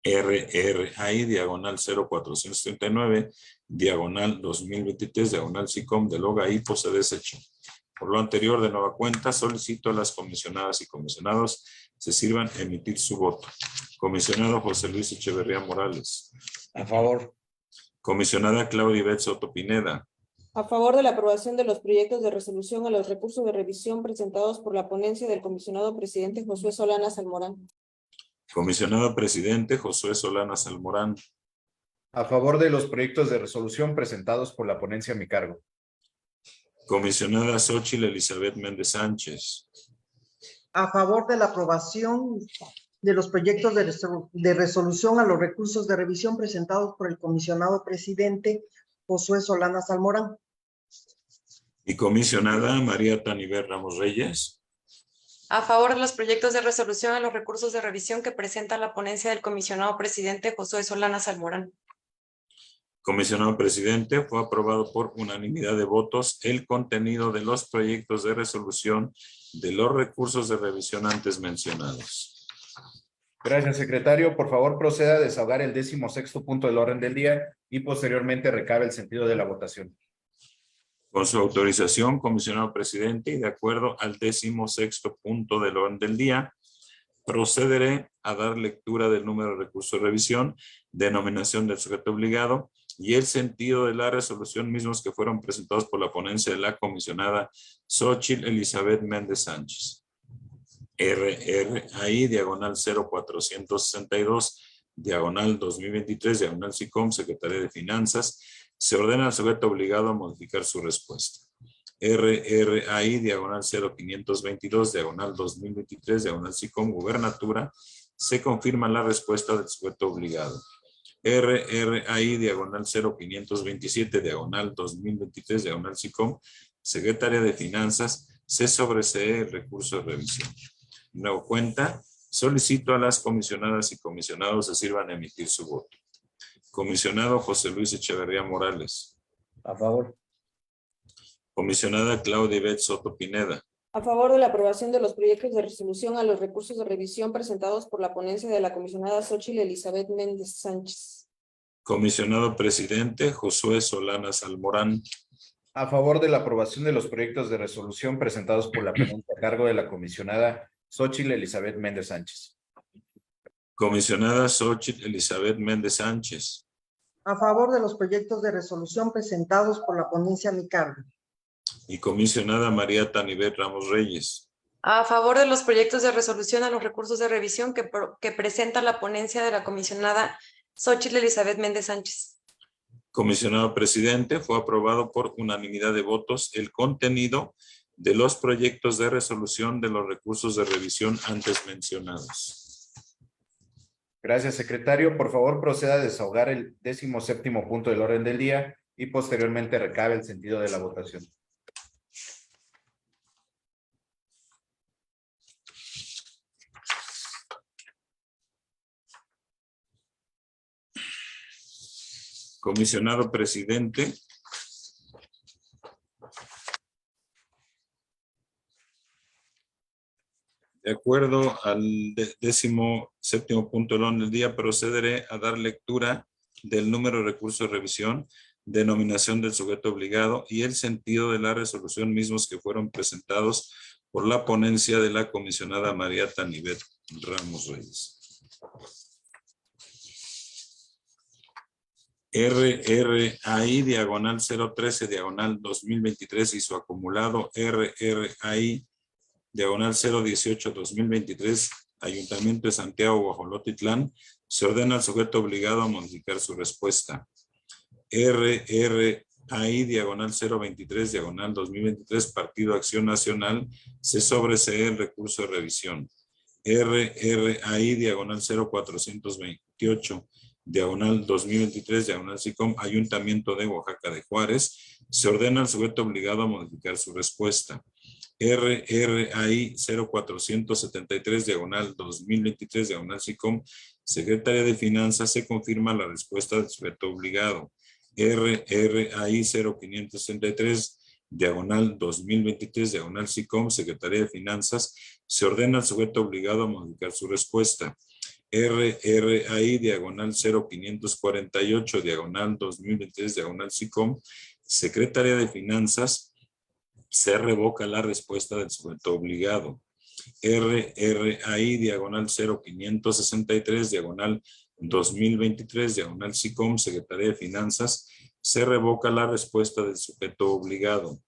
RRAI diagonal 0439 diagonal 2023 diagonal SICOM del OGAIPO se desechó. Por lo anterior, de nueva cuenta, solicito a las comisionadas y comisionados se sirvan a emitir su voto. Comisionado José Luis Echeverría Morales. A favor. Comisionada Claudia Ivette Soto Pineda. A favor de la aprobación de los proyectos de resolución a los recursos de revisión presentados por la ponencia del comisionado presidente Josué Solana Salmorán. Comisionado presidente Josué Solana Salmorán. A favor de los proyectos de resolución presentados por la ponencia a mi cargo. Comisionada Xóchitl Elizabeth Méndez Sánchez. A favor de la aprobación de los proyectos de resolución a los recursos de revisión presentados por el comisionado presidente Josué Solana Salmorán. Y comisionada María Tanivet Ramos Reyes. A favor de los proyectos de resolución a los recursos de revisión que presenta la ponencia del comisionado presidente Josué Solana Salmorán. Comisionado presidente, fue aprobado por unanimidad de votos el contenido de los proyectos de resolución de los recursos de revisión antes mencionados. Gracias, secretario. Por favor, proceda a desahogar el 16º punto del orden del día y posteriormente recabe el sentido de la votación. Con su autorización, comisionado presidente, y de acuerdo al 16º punto del orden del día, procederé a dar lectura del número de recurso de revisión, denominación del sujeto obligado y el sentido de la resolución mismos que fueron presentados por la ponencia de la comisionada Xóchitl Elizabeth Méndez Sánchez. RRAI diagonal 0462 diagonal 2023 diagonal SICOM Secretaría de Finanzas se ordena al sujeto obligado a modificar su respuesta. RRAI diagonal 0522 diagonal 2023 diagonal SICOM Gubernatura se confirma la respuesta del sujeto obligado. RRAI diagonal 0527 diagonal 2023 diagonal SICOM Secretaría de Finanzas se sobresee el recurso de revisión. Nuevo cuenta, solicito a las comisionadas y comisionados se sirvan a emitir su voto. Comisionado José Luis Echeverría Morales. A favor. Comisionada Claudia Ivette Soto Pineda. A favor de la aprobación de los proyectos de resolución a los recursos de revisión presentados por la ponencia de la comisionada Xóchitl Elizabeth Méndez Sánchez. Comisionado presidente Josué Solanas Almorán. A favor de la aprobación de los proyectos de resolución presentados por la ponencia a cargo de la comisionada Xóchitl Elizabeth Méndez Sánchez. Comisionada Xóchitl Elizabeth Méndez Sánchez. A favor de los proyectos de resolución presentados por la ponencia a mi cargo. Y comisionada María Tanibet Ramos Reyes. A favor de los proyectos de resolución a los recursos de revisión que presenta la ponencia de la comisionada Xóchitl Elizabeth Méndez Sánchez. Comisionado presidente, fue aprobado por unanimidad de votos el contenido de los proyectos de resolución de los recursos de revisión antes mencionados. Gracias, secretario. Por favor, proceda a desahogar el 17º punto del orden del día y posteriormente recabe el sentido de la votación. Comisionado presidente. De acuerdo al 17º punto del orden del día, procederé a dar lectura del número de recursos de revisión, denominación del sujeto obligado y el sentido de la resolución mismos que fueron presentados por la ponencia de la comisionada María Tanibet Ramos Reyes. RRAI diagonal 013 diagonal 2023 y su acumulado RRAI diagonal 018 2023 Ayuntamiento de Santiago Guajolotitlán se ordena al sujeto obligado a modificar su respuesta. RRAI diagonal 023 diagonal 2023 Partido Acción Nacional se sobresee el recurso de revisión. RRAI diagonal 0428 diagonal 2023 diagonal SICOM Ayuntamiento de Oaxaca de Juárez se ordena al sujeto obligado a modificar su respuesta. RRAI 0473 diagonal 2023 diagonal SICOM Secretaría de Finanzas se confirma la respuesta del sujeto obligado. RRAI 0563 diagonal 2023 diagonal SICOM Secretaría de Finanzas se ordena al sujeto obligado a modificar su respuesta. RRAI diagonal 0548 diagonal 2023 diagonal SICOM Secretaría de Finanzas se revoca la respuesta del sujeto obligado. RRAI diagonal 0563 diagonal 2023 diagonal SICOM Secretaría de Finanzas se revoca la respuesta del sujeto obligado.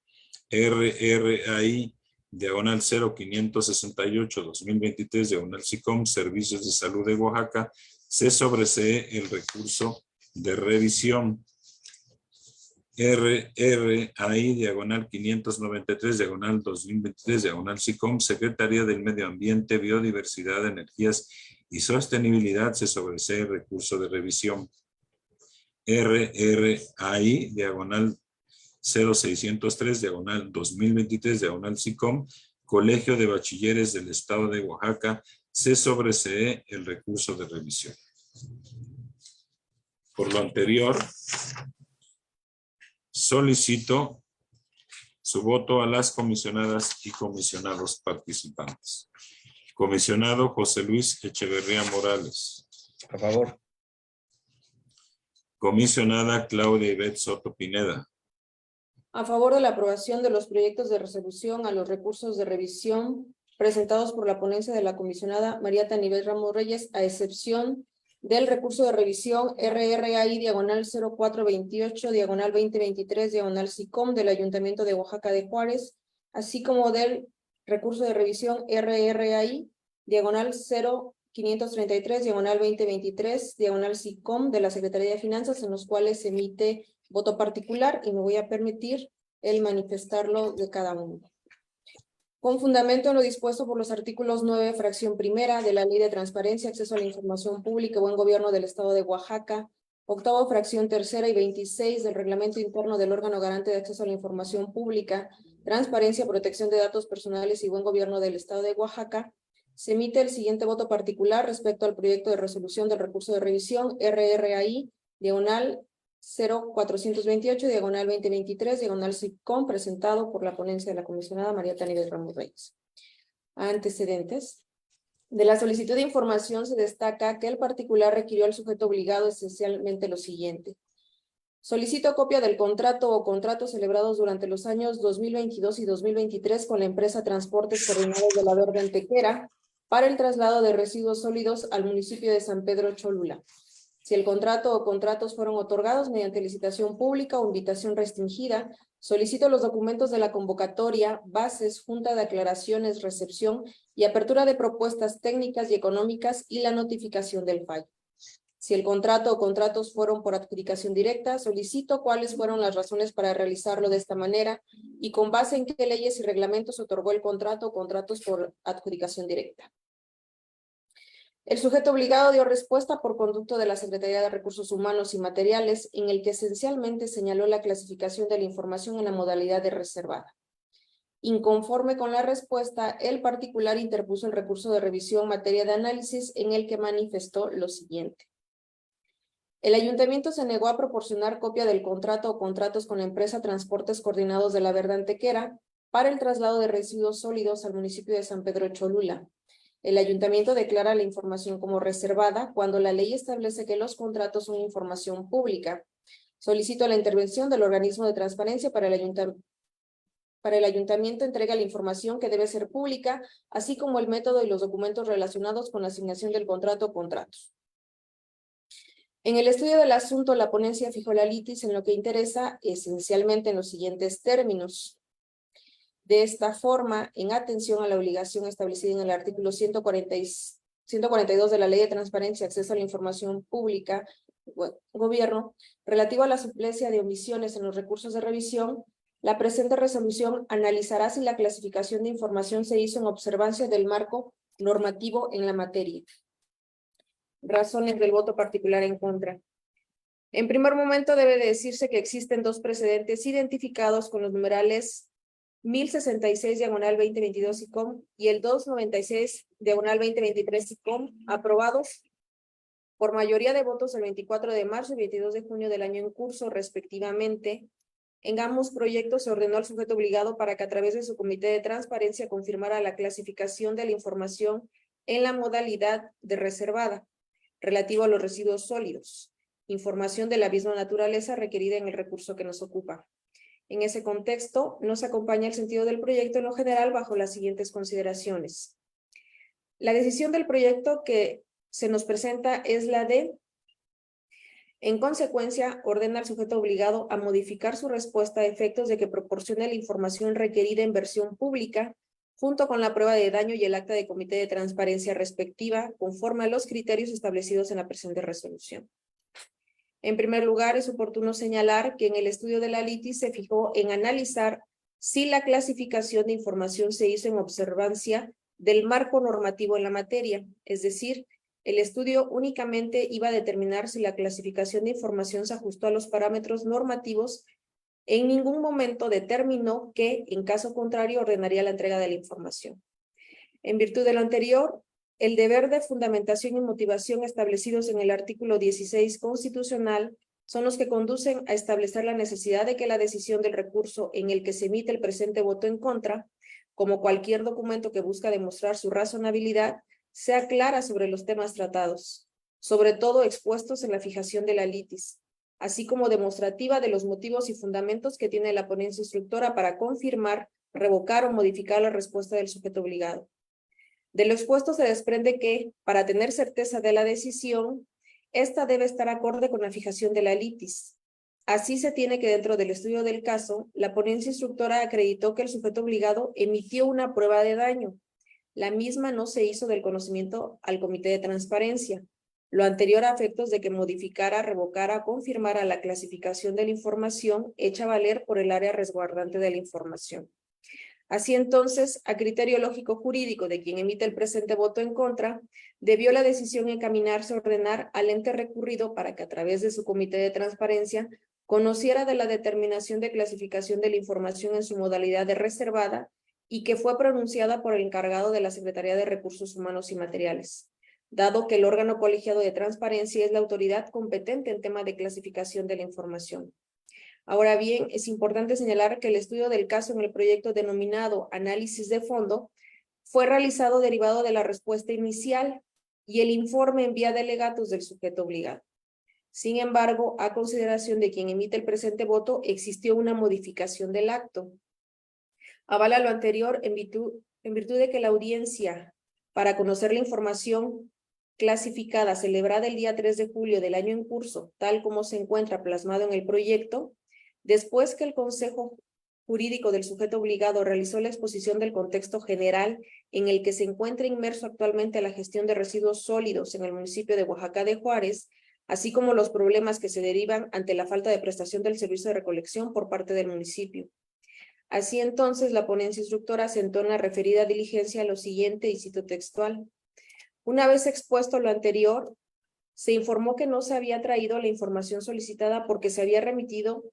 RRAI diagonal 0568 2023 diagonal SICOM Servicios de Salud de Oaxaca se sobresee el recurso de revisión. RRAI diagonal 593 diagonal 2023 diagonal SICOM Secretaría del Medio Ambiente, Biodiversidad, Energías y Sostenibilidad se sobresee el recurso de revisión. RRAI diagonal 0603 diagonal 2023 diagonal SICOM Colegio de Bachilleres del Estado de Oaxaca se sobresee el recurso de revisión. Por lo anterior, solicito su voto a las comisionadas y comisionados participantes. Comisionado José Luis Echeverría Morales. A favor. Comisionada Claudia Ivette Soto Pineda. A favor de la aprobación de los proyectos de resolución a los recursos de revisión presentados por la ponencia de la comisionada María Tanibet Ramos Reyes, a excepción del recurso de revisión RRAI diagonal 0428 diagonal 2023 diagonal SICOM del Ayuntamiento de Oaxaca de Juárez, así como del recurso de revisión RRAI diagonal 0533 diagonal 2023 diagonal SICOM de la Secretaría de Finanzas, en los cuales se emite voto particular y me voy a permitir el manifestarlo de cada uno. Con fundamento en lo dispuesto por los artículos 9, fracción primera de la Ley de Transparencia, Acceso a la Información Pública y Buen Gobierno del Estado de Oaxaca, octavo, fracción tercera y 26 del Reglamento Interno del Órgano Garante de Acceso a la Información Pública, Transparencia, Protección de Datos Personales y Buen Gobierno del Estado de Oaxaca, se emite el siguiente voto particular respecto al proyecto de resolución del recurso de revisión RRAI, diagonal 0428, diagonal 2023, diagonal SICOM, presentado por la ponencia de la comisionada María Tanibel Ramos Reyes. Antecedentes. De la solicitud de información se destaca que el particular requirió al sujeto obligado esencialmente lo siguiente. Solicito copia del contrato o contratos celebrados durante los años 2022 y 2023 con la empresa Transportes Coordinados de la Verde Antequera para el traslado de residuos sólidos al municipio de San Pedro Cholula. Si el contrato o contratos fueron otorgados mediante licitación pública o invitación restringida, solicito los documentos de la convocatoria, bases, junta de aclaraciones, recepción y apertura de propuestas técnicas y económicas y la notificación del fallo. Si el contrato o contratos fueron por adjudicación directa, solicito cuáles fueron las razones para realizarlo de esta manera y con base en qué leyes y reglamentos otorgó el contrato o contratos por adjudicación directa. El sujeto obligado dio respuesta por conducto de la Secretaría de Recursos Humanos y Materiales, en el que esencialmente señaló la clasificación de la información en la modalidad de reservada. Inconforme con la respuesta, el particular interpuso el recurso de revisión en materia de análisis, en el que manifestó lo siguiente. El ayuntamiento se negó a proporcionar copia del contrato o contratos con la empresa Transportes Coordinados de la Verde Antequera para el traslado de residuos sólidos al municipio de San Pedro Cholula. El ayuntamiento declara la información como reservada cuando la ley establece que los contratos son información pública. Solicito la intervención del organismo de transparencia para el ayuntamiento entrega la información que debe ser pública, así como el método y los documentos relacionados con la asignación del contrato o contratos. En el estudio del asunto, la ponencia fijó la litis en lo que interesa esencialmente en los siguientes términos. De esta forma, en atención a la obligación establecida en el artículo 142 de la Ley de Transparencia y Acceso a la Información Pública, Gobierno, relativo a la suplencia de omisiones en los recursos de revisión, la presente resolución analizará si la clasificación de información se hizo en observancia del marco normativo en la materia. Razones del voto particular en contra. En primer momento debe de decirse que existen dos precedentes identificados con los numerales 1066 diagonal 2022 SICOM y el 296 diagonal 2023 SICOM, aprobados por mayoría de votos el 24 de marzo y 22 de junio del año en curso, respectivamente. En ambos proyectos se ordenó al sujeto obligado para que a través de su comité de transparencia confirmara la clasificación de la información en la modalidad de reservada, relativo a los residuos sólidos, información de la misma naturaleza requerida en el recurso que nos ocupa. En ese contexto, nos acompaña el sentido del proyecto en lo general bajo las siguientes consideraciones. La decisión del proyecto que se nos presenta es la de, en consecuencia, ordena al sujeto obligado a modificar su respuesta a efectos de que proporcione la información requerida en versión pública, junto con la prueba de daño y el acta de comité de transparencia respectiva, conforme a los criterios establecidos en la presente resolución. En primer lugar, es oportuno señalar que en el estudio de la litis se fijó en analizar si la clasificación de información se hizo en observancia del marco normativo en la materia, es decir, el estudio únicamente iba a determinar si la clasificación de información se ajustó a los parámetros normativos. En ningún momento determinó que, en caso contrario, ordenaría la entrega de la información. En virtud de lo anterior, el deber de fundamentación y motivación establecidos en el artículo 16 constitucional son los que conducen a establecer la necesidad de que la decisión del recurso en el que se emite el presente voto en contra, como cualquier documento que busca demostrar su razonabilidad, sea clara sobre los temas tratados, sobre todo expuestos en la fijación de la litis, así como demostrativa de los motivos y fundamentos que tiene la ponencia instructora para confirmar, revocar o modificar la respuesta del sujeto obligado. De lo expuesto se desprende que, para tener certeza de la decisión, esta debe estar acorde con la fijación de la litis. Así se tiene que, dentro del estudio del caso, la ponencia instructora acreditó que el sujeto obligado emitió una prueba de daño. La misma no se hizo del conocimiento al comité de transparencia, lo anterior a efectos de que modificara, revocara, confirmara la clasificación de la información hecha valer por el área resguardante de la información. Así entonces, a criterio lógico jurídico de quien emite el presente voto en contra, debió la decisión encaminarse a ordenar al ente recurrido para que a través de su comité de transparencia conociera de la determinación de clasificación de la información en su modalidad de reservada y que fue pronunciada por el encargado de la Secretaría de Recursos Humanos y Materiales. dado que el órgano colegiado de transparencia es la autoridad competente en tema de clasificación de la información. Ahora bien, es importante señalar que el estudio del caso en el proyecto denominado análisis de fondo fue realizado derivado de la respuesta inicial y el informe en vía de alegatos del sujeto obligado. Sin embargo, a consideración de quien emite el presente voto, existió una modificación del acto. Avala lo anterior en virtud de que la audiencia para conocer la información clasificada celebrada el día 3 de julio del año en curso, tal como se encuentra plasmado en el proyecto, después que el Consejo Jurídico del sujeto obligado realizó la exposición del contexto general en el que se encuentra inmerso actualmente la gestión de residuos sólidos en el municipio de Oaxaca de Juárez, así como los problemas que se derivan ante la falta de prestación del servicio de recolección por parte del municipio. Así entonces, la ponencia instructora asentó en la referida diligencia lo siguiente, y cito textual. Una vez expuesto lo anterior, se informó que no se había traído la información solicitada porque se había remitido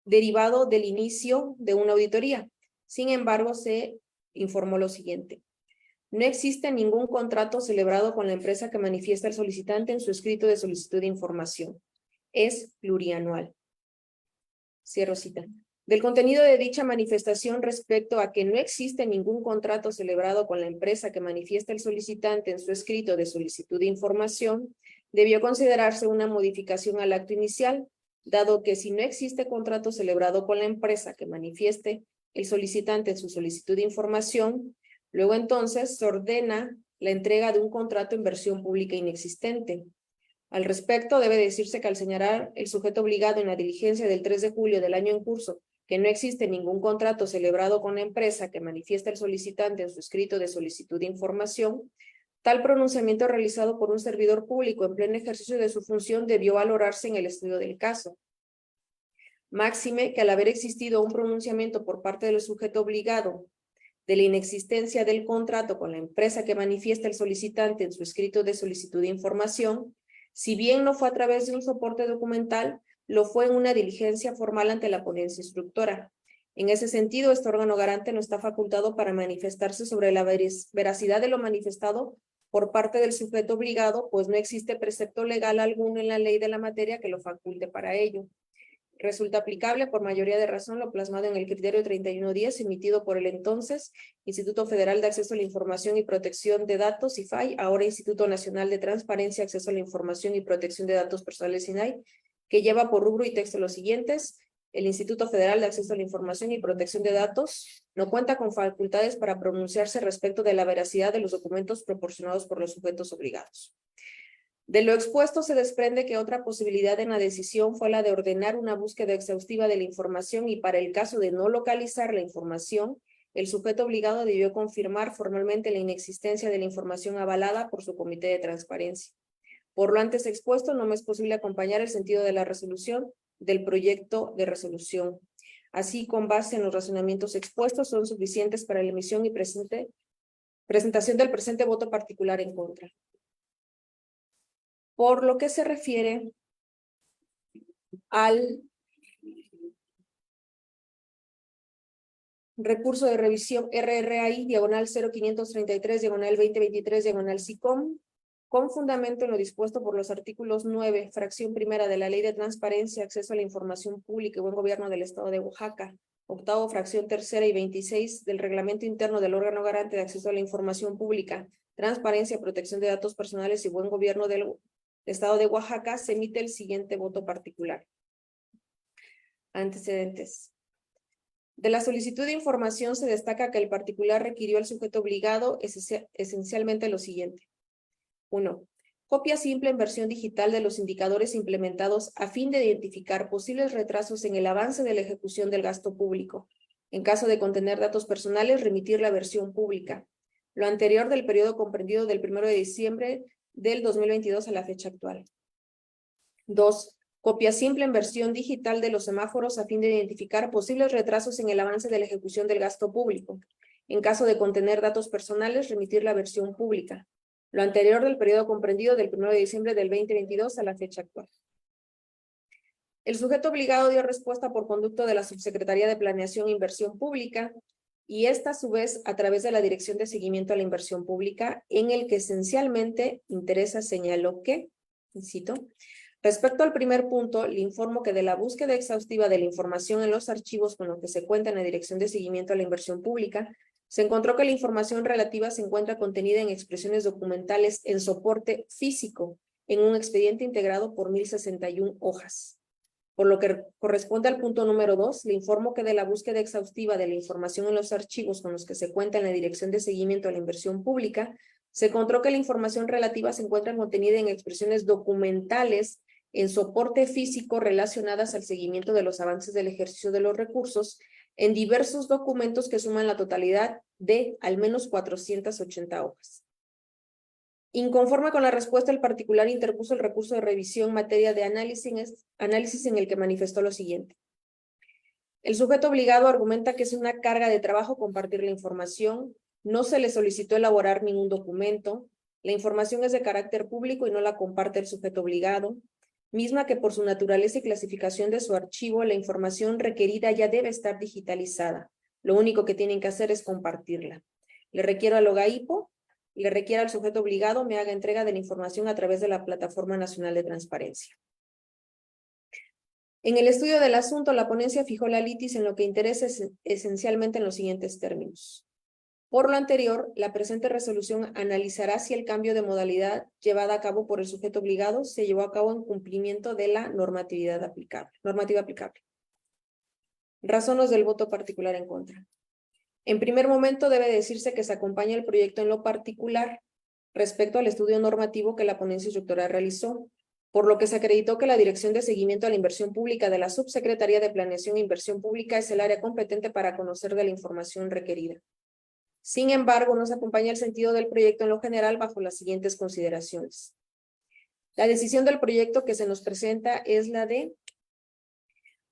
derivado del inicio de una auditoría. Sin embargo, se informó lo siguiente. No existe ningún contrato celebrado con la empresa que manifiesta el solicitante en su escrito de solicitud de información. Es plurianual. Cierro cita. Del contenido de dicha manifestación respecto a que no existe ningún contrato celebrado con la empresa que manifiesta el solicitante en su escrito de solicitud de información, debió considerarse una modificación al acto inicial, dado que si no existe contrato celebrado con la empresa que manifieste el solicitante en su solicitud de información, luego entonces se ordena la entrega de un contrato en versión pública inexistente. Al respecto, debe decirse que al señalar el sujeto obligado en la diligencia del 3 de julio del año en curso que no existe ningún contrato celebrado con la empresa que manifiesta el solicitante en su escrito de solicitud de información, tal pronunciamiento realizado por un servidor público en pleno ejercicio de su función debió valorarse en el estudio del caso. Máxime que al haber existido un pronunciamiento por parte del sujeto obligado de la inexistencia del contrato con la empresa que manifiesta el solicitante en su escrito de solicitud de información, si bien no fue a través de un soporte documental, lo fue en una diligencia formal ante la ponencia instructora. En ese sentido, este órgano garante no está facultado para manifestarse sobre la veracidad de lo manifestado por parte del sujeto obligado, pues no existe precepto legal alguno en la ley de la materia que lo faculte para ello. Resulta aplicable por mayoría de razón lo plasmado en el criterio 3110 emitido por el entonces Instituto Federal de Acceso a la Información y Protección de Datos, IFAI, ahora Instituto Nacional de Transparencia, Acceso a la Información y Protección de Datos Personales, INAI, que lleva por rubro y texto los siguientes. El Instituto Federal de Acceso a la Información y Protección de Datos no cuenta con facultades para pronunciarse respecto de la veracidad de los documentos proporcionados por los sujetos obligados. De lo expuesto se desprende que otra posibilidad en la decisión fue la de ordenar una búsqueda exhaustiva de la información y para el caso de no localizar la información, el sujeto obligado debió confirmar formalmente la inexistencia de la información avalada por su comité de transparencia. Por lo antes expuesto, no me es posible acompañar el sentido de la resolución del proyecto de resolución. Así, con base en los razonamientos expuestos, son suficientes para la emisión y presentación del presente voto particular en contra. Por lo que se refiere al recurso de revisión RRAI, diagonal 0533, diagonal 2023, diagonal SICOM, con fundamento en lo dispuesto por los artículos 9, fracción primera de la Ley de Transparencia, Acceso a la Información Pública y Buen Gobierno del Estado de Oaxaca, octavo, fracción tercera y 26 del Reglamento Interno del Órgano Garante de Acceso a la Información Pública, Transparencia, Protección de Datos Personales y Buen Gobierno del Estado de Oaxaca, se emite el siguiente voto particular. Antecedentes. De la solicitud de información se destaca que el particular requirió al sujeto obligado esencialmente lo siguiente. 1. Copia simple en versión digital de los indicadores implementados a fin de identificar posibles retrasos en el avance de la ejecución del gasto público. En caso de contener datos personales, remitir la versión pública. Lo anterior del periodo comprendido del 1 de diciembre del 2022 a la fecha actual. 2. Copia simple en versión digital de los semáforos a fin de identificar posibles retrasos en el avance de la ejecución del gasto público. En caso de contener datos personales, remitir la versión pública. Lo anterior del periodo comprendido del 1 de diciembre del 2022 a la fecha actual. El sujeto obligado dio respuesta por conducto de la Subsecretaría de Planeación e Inversión Pública, y esta a su vez a través de la Dirección de Seguimiento a la Inversión Pública, en el que esencialmente interesa señaló que, cito, respecto al primer punto, le informo que de la búsqueda exhaustiva de la información en los archivos con los que se cuenta en la Dirección de Seguimiento a la Inversión Pública, se encontró que la información relativa se encuentra contenida en expresiones documentales en soporte físico en un expediente integrado por 1061 hojas. Por lo que corresponde al punto número 2, le informo que de la búsqueda exhaustiva de la información en los archivos con los que se cuenta en la Dirección de Seguimiento a la Inversión Pública, se encontró que la información relativa se encuentra contenida en expresiones documentales en soporte físico relacionadas al seguimiento de los avances del ejercicio de los recursos en diversos documentos que suman la totalidad de al menos 480 hojas. Inconforme con la respuesta, el particular interpuso el recurso de revisión en materia de análisis en el que manifestó lo siguiente. El sujeto obligado argumenta que es una carga de trabajo compartir la información, no se le solicitó elaborar ningún documento, la información es de carácter público y no la comparte el sujeto obligado, misma que por su naturaleza y clasificación de su archivo, la información requerida ya debe estar digitalizada. Lo único que tienen que hacer es compartirla. Le requiero al OGAIPO, le requiere al sujeto obligado me haga entrega de la información a través de la Plataforma Nacional de Transparencia. En el estudio del asunto, la ponencia fijó la litis en lo que interesa esencialmente en los siguientes términos. Por lo anterior, la presente resolución analizará si el cambio de modalidad llevada a cabo por el sujeto obligado se llevó a cabo en cumplimiento de la normativa aplicable. Razones del voto particular en contra. En primer momento, debe decirse que se acompaña el proyecto en lo particular respecto al estudio normativo que la ponencia instructora realizó, por lo que se acreditó que la Dirección de Seguimiento a la Inversión Pública de la Subsecretaría de Planeación e Inversión Pública es el área competente para conocer de la información requerida. Sin embargo, no se acompaña el sentido del proyecto en lo general bajo las siguientes consideraciones. La decisión del proyecto que se nos presenta es la de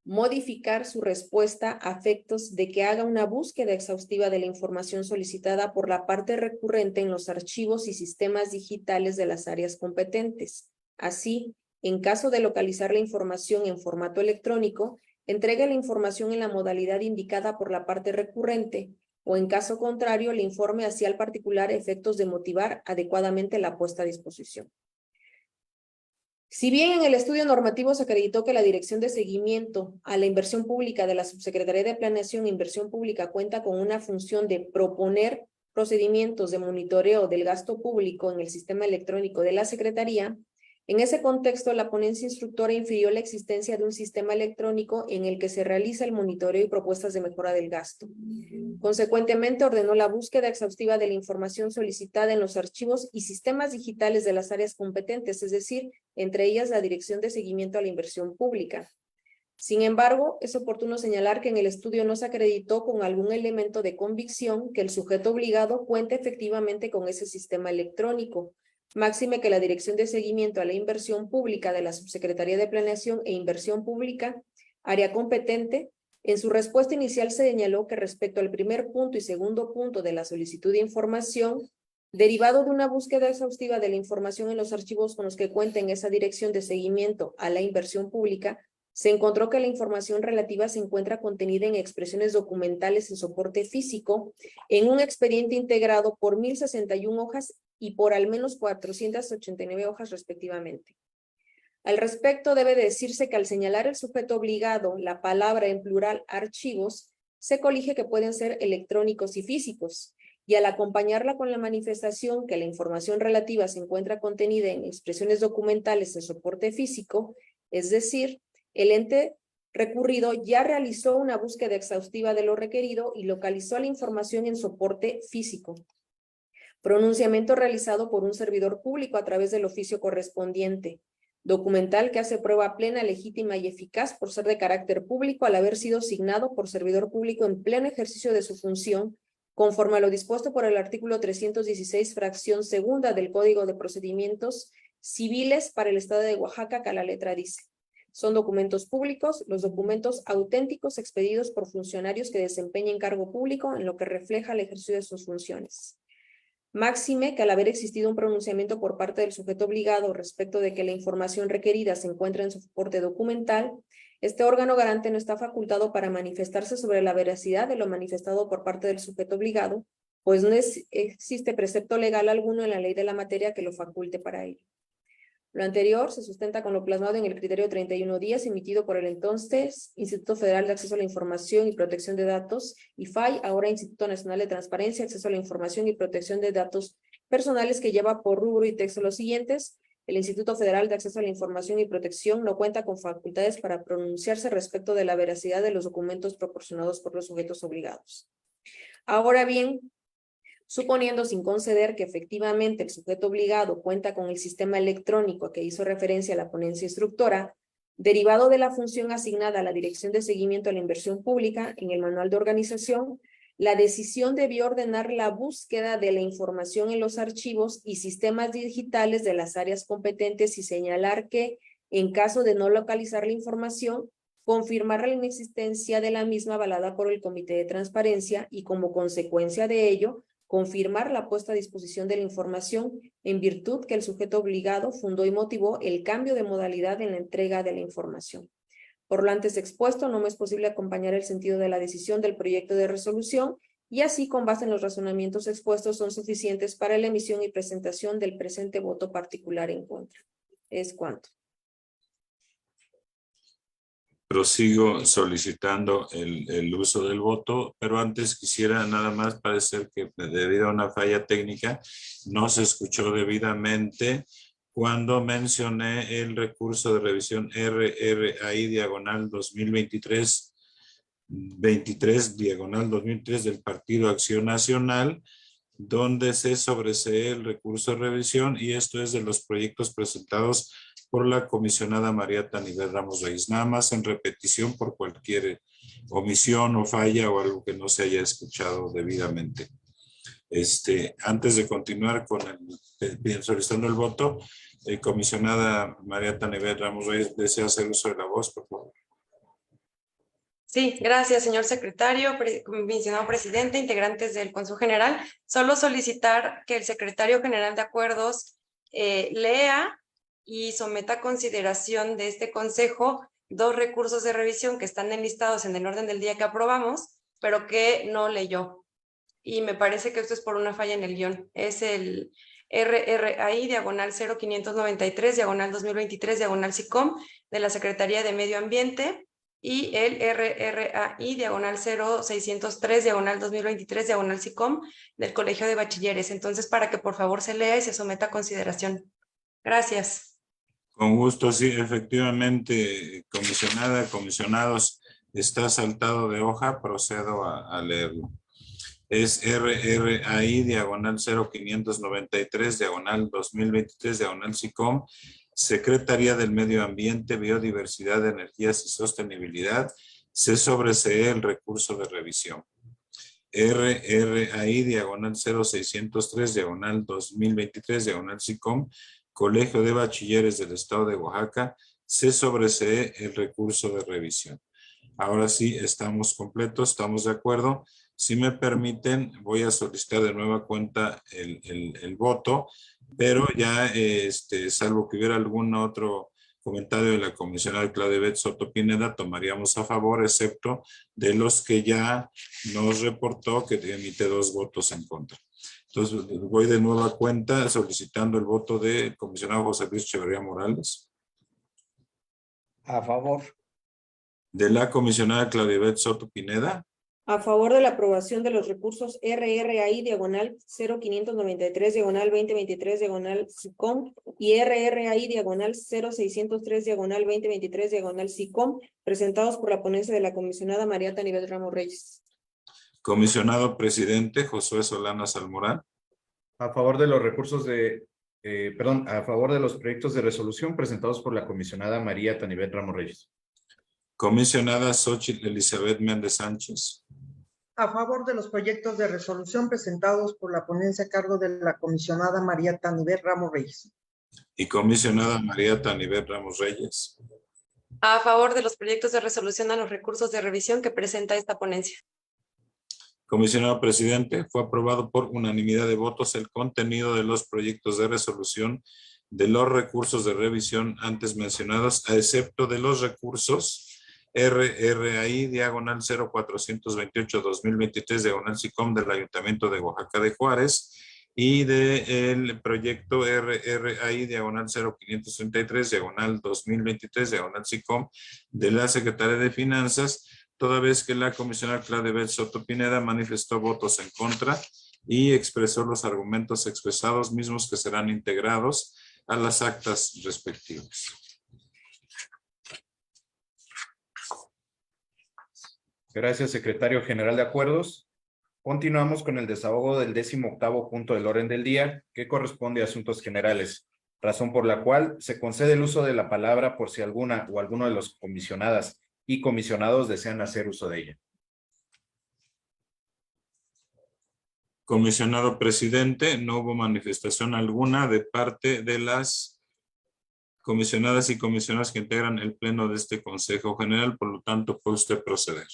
modificar su respuesta a efectos de que haga una búsqueda exhaustiva de la información solicitada por la parte recurrente en los archivos y sistemas digitales de las áreas competentes. Así, en caso de localizar la información en formato electrónico, entregue la información en la modalidad indicada por la parte recurrente, o en caso contrario, le informe hacia el particular efectos de motivar adecuadamente la puesta a disposición. Si bien en el estudio normativo se acreditó que la Dirección de Seguimiento a la Inversión Pública de la Subsecretaría de Planeación e Inversión Pública cuenta con una función de proponer procedimientos de monitoreo del gasto público en el sistema electrónico de la Secretaría, en ese contexto la ponencia instructora infirió la existencia de un sistema electrónico en el que se realiza el monitoreo y propuestas de mejora del gasto. Consecuentemente, ordenó la búsqueda exhaustiva de la información solicitada en los archivos y sistemas digitales de las áreas competentes, es decir, entre ellas la Dirección de Seguimiento a la Inversión Pública. Sin embargo, es oportuno señalar que en el estudio no se acreditó con algún elemento de convicción que el sujeto obligado cuente efectivamente con ese sistema electrónico, máxime que la Dirección de Seguimiento a la Inversión Pública de la Subsecretaría de Planeación e Inversión Pública, área competente, en su respuesta inicial se señaló que respecto al primer punto y segundo punto de la solicitud de información, derivado de una búsqueda exhaustiva de la información en los archivos con los que cuenta en esa Dirección de Seguimiento a la Inversión Pública, se encontró que la información relativa se encuentra contenida en expresiones documentales en soporte físico en un expediente integrado por 1061 hojas y por al menos 489 hojas respectivamente. Al respecto, debe decirse que al señalar el sujeto obligado la palabra en plural archivos, se colige que pueden ser electrónicos y físicos, y al acompañarla con la manifestación que la información relativa se encuentra contenida en expresiones documentales en soporte físico, es decir, el ente recurrido ya realizó una búsqueda exhaustiva de lo requerido y localizó la información en soporte físico. Pronunciamiento realizado por un servidor público a través del oficio correspondiente. Documental que hace prueba plena, legítima y eficaz por ser de carácter público al haber sido signado por servidor público en pleno ejercicio de su función, conforme a lo dispuesto por el artículo 316, fracción segunda del Código de Procedimientos Civiles para el Estado de Oaxaca, que a la letra dice. Son documentos públicos, los documentos auténticos expedidos por funcionarios que desempeñen cargo público en lo que refleja el ejercicio de sus funciones. Máxime que al haber existido un pronunciamiento por parte del sujeto obligado respecto de que la información requerida se encuentra en su soporte documental, Este órgano garante no está facultado para manifestarse sobre la veracidad de lo manifestado por parte del sujeto obligado, pues no existe precepto legal alguno en la ley de la materia que lo faculte para ello. Lo anterior se sustenta con lo plasmado en el criterio 31 días emitido por el entonces Instituto Federal de Acceso a la Información y Protección de Datos, IFAI, ahora Instituto Nacional de Transparencia, Acceso a la Información y Protección de Datos Personales, que lleva por rubro y texto los siguientes. El Instituto Federal de Acceso a la Información y Protección no cuenta con facultades para pronunciarse respecto de la veracidad de los documentos proporcionados por los sujetos obligados. Ahora bien, suponiendo sin conceder que efectivamente el sujeto obligado cuenta con el sistema electrónico a que hizo referencia la ponencia instructora, derivado de la función asignada a la Dirección de Seguimiento a la Inversión Pública en el Manual de Organización, la decisión debió ordenar la búsqueda de la información en los archivos y sistemas digitales de las áreas competentes y señalar que, en caso de no localizar la información, confirmar la inexistencia de la misma avalada por el Comité de Transparencia y, como consecuencia de ello, confirmar la puesta a disposición de la información en virtud que el sujeto obligado fundó y motivó el cambio de modalidad en la entrega de la información. Por lo antes expuesto, no me es posible acompañar el sentido de la decisión del proyecto de resolución y así, con base en los razonamientos expuestos, son suficientes para la emisión y presentación del presente voto particular en contra. Es cuanto. Prosigo solicitando el uso del voto, pero antes quisiera nada más, parecer que debido a una falla técnica no se escuchó debidamente cuando mencioné el recurso de revisión RRAI diagonal 2023 diagonal 2003 del Partido Acción Nacional, donde se sobresee el recurso de revisión, y esto es de los proyectos presentados por la comisionada María Tanibet Ramos Reyes. Nada más en repetición por cualquier omisión o falla o algo que no se haya escuchado debidamente. Antes de continuar con solicitando el voto, comisionada María Tanibet Ramos Reyes, ¿desea hacer uso de la voz, por favor? Sí, gracias, señor secretario, comisionado presidente, integrantes del Consejo General. Solo solicitar que el secretario general de acuerdos lea y someta a consideración de este consejo 2 recursos de revisión que están enlistados en el orden del día que aprobamos, pero que no leyó. Y me parece que esto es por una falla en el guión. Es el RRAI diagonal 0593 diagonal 2023 diagonal SICOM de la Secretaría de Medio Ambiente y el RRAI diagonal 0603 diagonal 2023 diagonal SICOM del Colegio de Bachilleres. Entonces, para que por favor se lea y se someta a consideración. Gracias. Con gusto, sí, efectivamente, comisionada, comisionados, está saltado de hoja, procedo a leerlo. Es RRAI diagonal 0593 diagonal 2023 diagonal SICOM, Secretaría del Medio Ambiente, Biodiversidad, Energías y Sostenibilidad. Se sobresee el recurso de revisión. RRAI diagonal 0603 diagonal 2023 diagonal SICOM, Colegio de Bachilleres del Estado de Oaxaca. Se sobresee el recurso de revisión. Ahora sí, estamos completos, estamos de acuerdo. Si me permiten, voy a solicitar de nueva cuenta el voto, pero ya, salvo que hubiera algún otro comentario de la comisionada Claudia Ivette Soto Pineda, tomaríamos a favor, excepto de los que ya nos reportó que emite 2 votos en contra. Entonces, voy de nueva cuenta solicitando el voto del comisionado José Luis Echeverría Morales. A favor. De la comisionada Claudia Ivette Soto Pineda. A favor de la aprobación de los recursos RRAI diagonal 0593 diagonal 2023 diagonal SICOM y RRAI diagonal 0603 diagonal 2023 diagonal SICOM, presentados por la ponencia de la comisionada María Tanibet Ramos Reyes. Comisionado presidente Josué Solana Salmorán. A favor de los recursos a favor de los proyectos de resolución presentados por la comisionada María Tanibet Ramos Reyes. Comisionada Xochitl Elizabeth Méndez Sánchez. A favor de los proyectos de resolución presentados por la ponencia a cargo de la comisionada María Tanibet Ramos Reyes. Y comisionada María Tanibet Ramos Reyes. A favor de los proyectos de resolución a los recursos de revisión que presenta esta ponencia. Comisionado presidente, fue aprobado por unanimidad de votos el contenido de los proyectos de resolución de los recursos de revisión antes mencionados, a excepto de los recursos RRAI, diagonal 0428-2023, diagonal SICOM del Ayuntamiento de Oaxaca de Juárez, y del proyecto RRAI, diagonal 0533, diagonal 2023, diagonal SICOM de la Secretaría de Finanzas, toda vez que la comisionada Claudia Ibet Soto Pineda manifestó votos en contra y expresó los argumentos expresados, mismos que serán integrados a las actas respectivas. Gracias, secretario general de Acuerdos. Continuamos con el desahogo del 18º punto del orden del día, que corresponde a asuntos generales, razón por la cual se concede el uso de la palabra por si alguna o alguno de los comisionadas y comisionados desean hacer uso de ella. Comisionado presidente, no hubo manifestación alguna de parte de las comisionadas y comisionados que integran el pleno de este Consejo General, por lo tanto, puede usted proceder.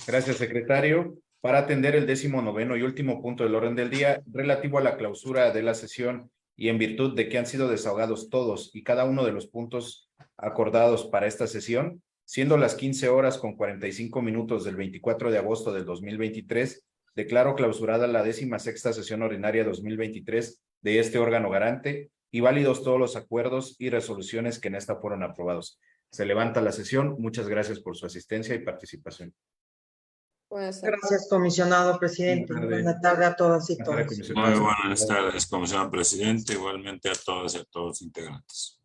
Gracias, secretario. Para atender el 19º y último punto del orden del día, relativo a la clausura de la sesión y en virtud de que han sido desahogados todos y cada uno de los puntos acordados para esta sesión, siendo las 15:45 del 24 de agosto del 2023, declaro clausurada la 16ª sesión ordinaria 2023 de este órgano garante y válidos todos los acuerdos y resoluciones que en esta fueron aprobados. Se levanta la sesión. Muchas gracias por su asistencia y participación. Buenas tardes. Gracias, comisionado presidente. Buenas tardes a todas y Buenas tardes, todos. comisionado. Muy buenas tardes, comisionado presidente, igualmente a todas y a todos los integrantes.